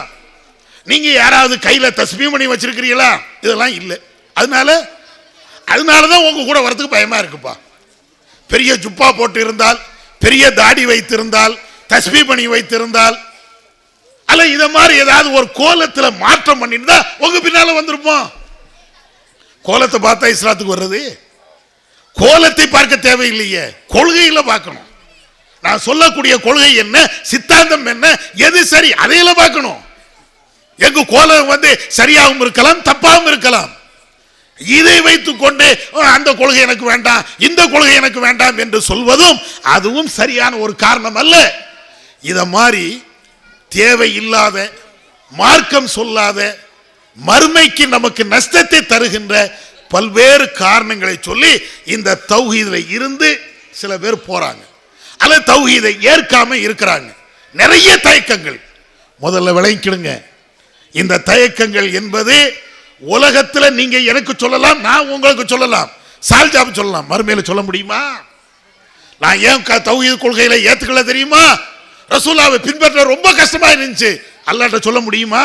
நீங்க யாராவது கையில தஸ்பீஹ் பண்ணி வச்சிருக்கிறீங்களா? இதெல்லாம் இல்லை. அதனாலதான் உங்க கூட வரதுக்கு பயமா இருக்குப்பா. பெரிய ஜுப்பா போட்டு இருந்தால், பெரிய தாடி வைத்திருந்தால், தஸ்பீஹ் பண்ணி வைத்திருந்தால், அல்ல இத மாதிரி ஏதாவது ஒரு கோலத்துல மாற்றம் பண்ணிருந்தா உங்க பின்னால வந்திருப்போம். கோலத்தை பார்த்தா இஸ்லாத்துக்கு வர்றது? கோலத்தை பார்க்க தேவையில்லையே, கொள்கையில பார்க்கணும். நான் சொல்லக்கூடிய கொள்கை என்ன, சித்தாந்தம் என்ன, எது சரி, அதையில பார்க்கணும். எங்க கோலம் சரியாகவும் இருக்கலாம், தப்பாகவும் இருக்கலாம். இதை வைத்துக் கொண்டு அந்த கொள்கை எனக்கு வேண்டாம், இந்த கொள்கை எனக்கு வேண்டாம் என்று சொல்வதும் அதுவும் சரியான ஒரு காரணம் அல்ல. இத மாதிரி தேவையில்லாத, மார்க்கம் சொல்லாத, மறுமைக்கு நமக்கு நஷ்டத்தை தருகின்ற பல்வேறு காரணங்களை சொல்லி இந்த தௌஹீதில் இருந்து சில பேர் போறாங்க, அல்ல தௌஹீதை ஏற்காம இருக்கிறாங்க. நிறைய தயக்கங்கள். முதல்ல விளங்கிக்கிடுங்க, இந்த தயக்கங்கள் என்பது உலகத்தில் நீங்க எனக்கு சொல்லலாம், நான் உங்களுக்கு சொல்லலாம், சால்ஜாப் சொல்லலாம், மறுமையில சொல்ல முடியுமா? நான் ஏன் தௌஹீத் கொள்கையில ஏத்துக்கல தெரியுமா? ரசூலாவை பின்பற்ற ரொம்ப கஷ்டமா இருந்துச்சு. அல்லாஹ்ட்ட சொல்ல முடியுமா?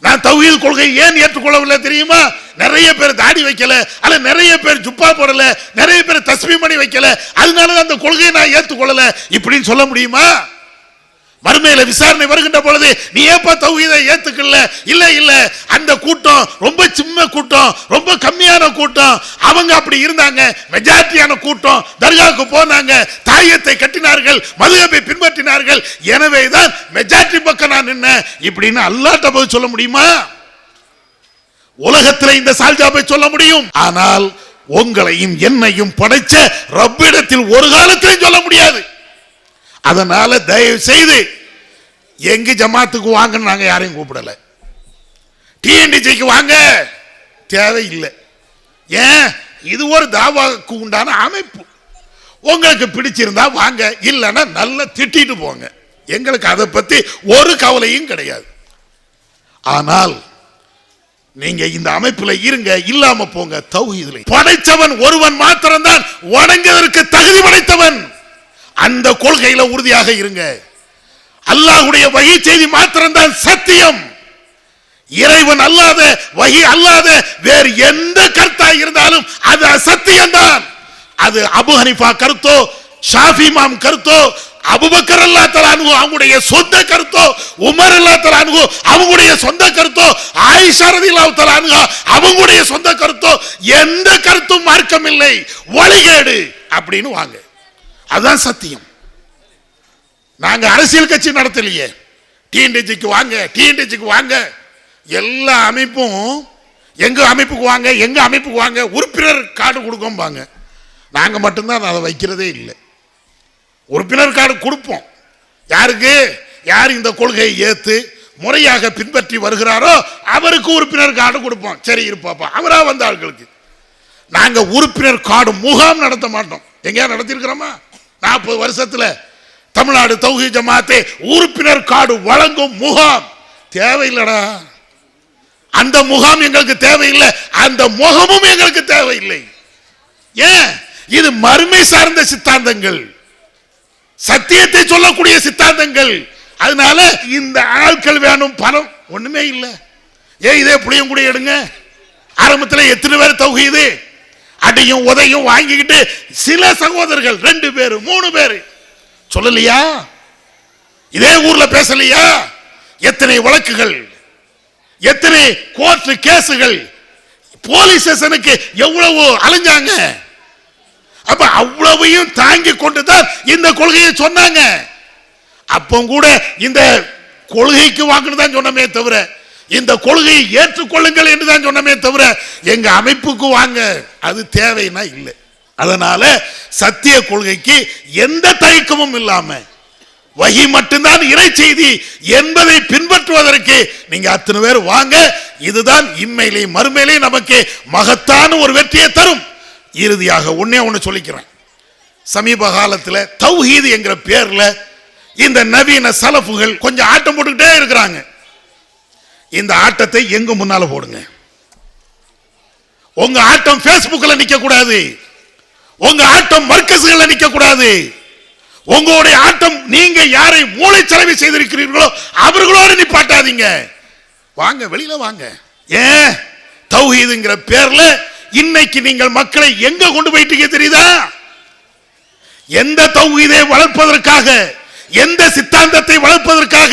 நான் தௌஹீத் கொள்கை ஏன் ஏற்றுக்கொள்ளவில்லை தெரியுமா? நிறைய பேர் தாடி வைக்கல, அல்ல நிறைய பேர் ஜுப்பா போடல, நிறைய பேர் தஸ்பீஹ் பண்ணி வைக்கல, அதனால அந்த கொள்கையை நான் ஏற்றுக்கொள்ளல இப்படின்னு சொல்ல முடியுமா? மறுமையில விசாரணை வருகின்ற பொழுது நீ ஏப்பா தௌஹீதை ஏத்துக்கல? இல்ல இல்ல, அந்த கூட்டம் ரொம்ப சின்ன கூட்டம், ரொம்ப கம்மியான கூட்டம், அவங்க அப்படி இருந்தாங்க. மெஜாரிட்டியான கூட்டம் தர்காவுக்கு போனாங்க, தாயத்தை கட்டினார்கள், மதுஹபை பின்பற்றினார்கள், எனவே தான் மெஜாரிட்டி பக்கம் நான் நின்னேன் இப்படின்னு அல்லாஹ்ட்ட போய் சொல்ல முடியுமா? உலகத்தில் இந்த சால்ஜாபை சொல்ல முடியும், ஆனால் உங்களையும் என்னையும் படைச்ச ரப்பிடத்தில் ஒரு காலத்திலும் சொல்ல முடியாது. அதனால தயவு செய்து எங்க ஜமாத்துக்கு வாங்க நாங்க யாரையும் கூப்பிடல, டிஎன்டிசிக்கு வாங்க தேவையில்லை. ஏன்? இது ஒரு தாவாக்கு உண்டான அமைப்பு. உங்களுக்கு பிடிச்சிருந்தா வாங்க, இல்லைன்னா நல்லா திட்டிட்டு போங்க, எங்களுக்கு அதை பத்தி ஒரு கவலையும் கிடையாது. ஆனால் நீங்க இந்த அமைப்புல இருங்க, இல்லாம போங்க. தௌஹீதில் படைச்சவன் ஒருவன் மாத்திரம்தான் வணங்குவதற்கு தகுதி படைத்தவன். அந்த கொள்கையில உறுதியாக இருங்க. அல்லாஹ்வுடைய வஹி செய்தி மாத்திரம்தான் சத்தியம். இறைவன் அல்லாத, வஹி அல்லாத வேறு எந்த கருத்தா இருந்தாலும் அது அசத்தியம்தான். அது அபு ஹனீஃபா கருத்தோ, ஷாஃபி இமாம் கருத்தோ, அபூபக்கர் ரலியல்லாஹு தஆலா அன்ஹு அவங்களுடைய சொந்த கருத்தோ, உமர் ரலியல்லாஹு தஆலா அன்ஹு அவங்களுடைய சொந்த கருத்தோ, ஆயிஷா ரலியல்லாஹு தஆலா அன்ஹா அவங்களுடைய சொந்த கருத்தோ, எந்த கருத்தும் மார்க்கம் இல்லை, வழிகேடு அப்படின்னு வாங்க. அதுதான் சத்தியம். நாங்க அரசியல் கட்சி நடத்தலையே. டிஎன்டிஜிக்கு வாங்க, டிஎன்டிஜிக்கு வாங்க, எல்லா அமைப்பும் எங்க அமைப்புக்கு வாங்க, எங்க அமைப்புக்கு வாங்க, உறுப்பினர் கார்டு கொடுக்கோம்பாங்க. நாங்க மட்டும்தான் அதை வைக்கிறதே இல்லை. உறுப்பினர் கார்டு கொடுப்போம். யாருக்கு? யார் இந்த கொள்கையை ஏத்து முறையாக பின்பற்றி வருகிறாரோ அவருக்கு உறுப்பினர் கார்டு கொடுப்போம். சரி இருப்பாப்பா, அவரா வந்த ஆட்களுக்கு. நாங்க உறுப்பினர் கார்டு முகாம் நடத்த மாட்டோம். எங்கேயா நடத்திருக்கிறோமா? 40 வருஷத்துல தமிழ்நாடு தௌஹீத் ஜமாத்தே உறுப்பினர் கார்டு வழங்கும் முகாம் தேவையில்லடா. அந்த முகாம் எங்களுக்கு தேவையில்லை, அந்த முகமும் எங்களுக்கு தேவையில்லை. ஏன்? இது மறுமை சார்ந்த சித்தாந்தங்கள், சத்தியத்தை சொல்லக்கூடிய சித்தாந்தங்கள். அதனால இந்த ஆட்கள் வேணும், பணம் ஒண்ணுமே இல்லை. ஏன் இதே புளியம் கூட எடுங்க. ஆரம்பத்தில் எத்தனை பேர் தௌஹீது அடியும் உதையும் வாங்கிக்கிட்டு சில சகோதரர்கள் 2 பேர் 3 பேர் சொல்லலையா? இதே ஊர்ல பேசலையா? எத்தனை வழக்குகள், எத்தனை கோர்ட் கேசுகள், போலீஸ் ஸ்டேஷனுக்கு எவ்வளவு அலைஞ்சாங்க. அப்ப அவ்வளவையும் தாங்கி கொண்டுதான் இந்த கொள்கையை சொன்னாங்க. அப்போ கூட இந்த கொள்கைக்கு வாங்கணுதான் சொன்னமே தவிர, இந்த கொள்கையை ஏற்றுக்கொள்ளுங்கள் என்று தான் சொன்னமே தவிர எங்க அமைப்புக்கு வாங்க அது தேவைன்னா இல்லை. அதனால சத்திய கொள்கைக்கு எந்த தயக்கமும் இல்லாம வஹி மட்டும்தான் இறை செய்தி என்பதை பின்பற்றுவதற்கு நீங்க அத்தனை பேர் வாங்க. இதுதான் இம்மையிலே மறுமையிலே நமக்கு மகத்தான ஒரு வெற்றியை தரும். இறுதியாக ஒண்ணு சொல்லிக்கிறேன். சமீப காலத்தில் தௌஹீது என்கிற பேர்ல இந்த நவீன சலஃபுகள் கொஞ்சம் ஆட்டம் போட்டுக்கிட்டே இருக்கிறாங்க. இந்த ஆட்டத்தை எங்க முன்னால போடுங்க. உங்க ஆட்டம் பேஸ்புக்ல நிக்க கூடாது, உங்க ஆட்டம் மர்கஸ்ல நிக்க கூடாது. உங்களுடைய ஆட்டம் நீங்க யாரை மூளைச்சலவை செய்திருக்கிறீர்களோ அவர்களோடு நிப்பாட்டாதீங்க. வாங்க, வெளியில வாங்க. ஏன்? தௌஹீதுங்கிற பேர்ல இன்னைக்கு நீங்கள் மக்களை எங்க கொண்டு போயிட்டீங்க தெரியுதா? எந்த தௌஹீதை வளர்ப்பதற்காக, எந்த சித்தாந்தத்தை வளர்ப்பதற்காக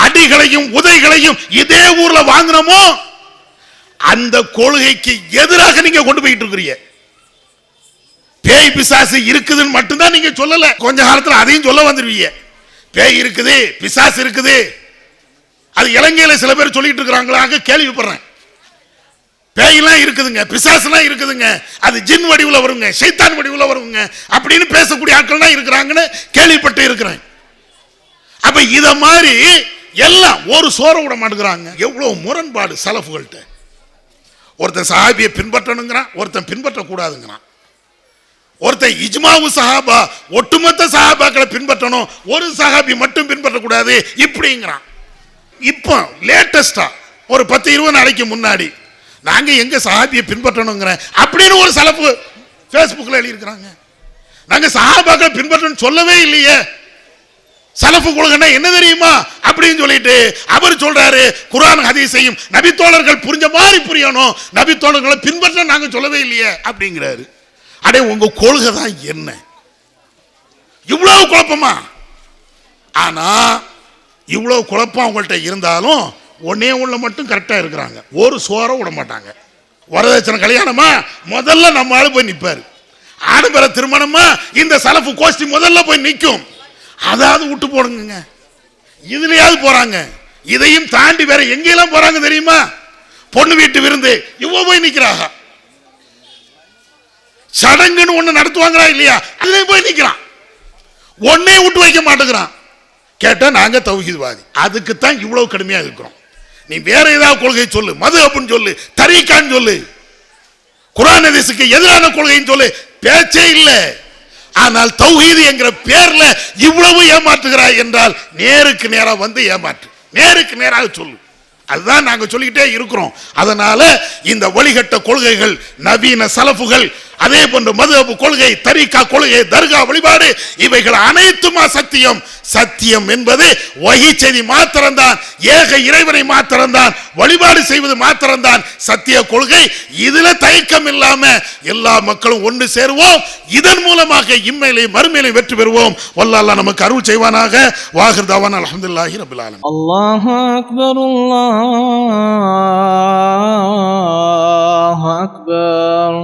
அடிகளையும் உதைகளையும் இதே ஊர்ல வாங்கினோமோ அந்த கொள்கைக்கு எதிராக நீங்க கொண்டு போயிட்டு இருக்கிறீங்க. பேய் பிசாசு இருக்குதுன்னு மட்டும்தான் நீங்க சொல்லல, கொஞ்ச காலத்துல அதையும் சொல்ல வந்துருவீங்க. பேய் இருக்குது, பிசாசு இருக்குது. அது இலங்கையில சில பேர் சொல்லிட்டு இருக்கிறாங்களாக கேள்விப்படுறேன். பேயெல்லாம் இருக்குதுங்க, பிசாசுலாம் இருக்குதுங்க, அது ஜின் வடிவுல வருங்க, சைத்தான் வடிவுல வருங்க அப்படின்னு பேசக்கூடிய ஆட்கள் தான் இருக்கிறாங்கன்னு கேள்விப்பட்டு இருக்கிறேன். அப்ப இத மாதிரி எல்லாம் ஒரு சோற விட மாட்டேங்கிறாங்க. எவ்வளவு முரண்பாடு சலஃபுகள்கிட்ட. ஒருத்தன் சஹாபியை பின்பற்றணுங்கிறான், ஒருத்தன் பின்பற்ற கூடாதுங்கிறான். ஒருத்தன் இஜ்மாவு சஹாபா ஒட்டுமொத்த சஹாபாக்களை பின்பற்றணும், ஒரு சஹாபி மட்டும் பின்பற்றக்கூடாது இப்படிங்கிறான். இப்போ லேட்டஸ்டா ஒரு 10-20 நாளைக்கு முன்னாடி நாங்க எங்க சஹாபியை பின்பற்றணுங்கிறேன் அப்படின்னு ஒரு சலஃபு பேஸ்புக்ல எழுதி இருக்கிறாங்க. நாங்க சஹாபாக்களை பின்பற்றணும் சொல்லவே இல்லையே. சலஃபு கொள்கைன்னா என்ன தெரியுமா அப்படின்னு சொல்லிட்டு அவர் சொல்றாரு, குர்ஆன் ஹதீஸையும் நபித்தோழர்கள் புரிஞ்ச மாதிரி புரியணும், நபித்தோழர்களை பின்பற்ற நாங்க சொல்லவே இல்லையே அப்படிங்கிறாரு. அடே, உங்க கொள்கை தான் என்ன? இவ்வளவு குழப்பமா? ஆனா இவ்வளவு குழப்பம் அவங்கள்ட்ட இருந்தாலும் ஒன்னே ஒண்ணு மட்டும் கரெக்டா இருக்கிறாங்க, ஒரு சோற விட மாட்டாங்க. வரதட்சணை கல்யாணமா முதல்ல நம்ம ஆளு போய் நிப்பாரு. ஆடம்பர திருமணமா இந்த சலஃபு கோஷ்டி முதல்ல போய் நிற்கும். அதாவது விட்டு போடுங்க, இதுலயாவது போறாங்க. இதையும் தாண்டி வேற எங்கெல்லாம் போறாங்க தெரியுமா? பொண்ணு வீட்டு விருந்து இவ போய் நிக்கிறாங்க. சடங்குன்னு ஒண்ணு நடத்துவாங்களா இல்லையா, அதுல போய் நிக்கிறான். ஒன்னே விட்டு வைக்க மாட்டேங்கிறான். கேட்டா நாங்க தௌஹீத்வாதி. அதுக்கு தான் இவ்வளவு கடுமையா இருக்கிறோம். நீ வேற ஏதாவது கொள்கை சொல்லு, மதுஹப்னு சொல்லு, தரீகான்னு சொல்லு, குர்ஆன் ஹதீஸுக்கு எதிரான கொள்கைன்னு சொல்லு, பேச்சே இல்லை. ஆனால் தௌஹீது என்கிற பேர்ல இவ்வளவு ஏமாற்றுகிறாய் என்றால் நேருக்கு நேரா வந்து ஏமாற்று, நேருக்கு நேராக சொல்லு. அதுதான் நாங்க சொல்லிக்கிட்டே இருக்கிறோம். அதனால இந்த வழிகட்ட கொள்கைகள், நவீன சலஃபுகள், அதே போன்ற மதுஹப் கொள்கை, தரீகா கொள்கை, தர்கா வழிபாடு, இவைகள் அனைத்துமா சத்தியம். சத்தியம் என்பது வஹி செய்தி மாத்திரம்தான், ஏக இறைவனை மாத்திரம்தான் வழிபாடு செய்வது மாத்திரம்தான் சத்திய கொள்கை. இதுல தயக்கம் இல்லாம எல்லா மக்களும் ஒன்று சேருவோம். இதன் மூலமாக இம்மையிலே மறுமையிலே வெற்றி பெறுவோம். வல்லாஹ் நமக்கு அருள் செய்வானாக. வாஹிர் தவானா அல்ஹம்துலில்லாஹி ரப்பில் ஆலமீன். அல்லாஹு அக்பர், அல்லாஹு அக்பர்.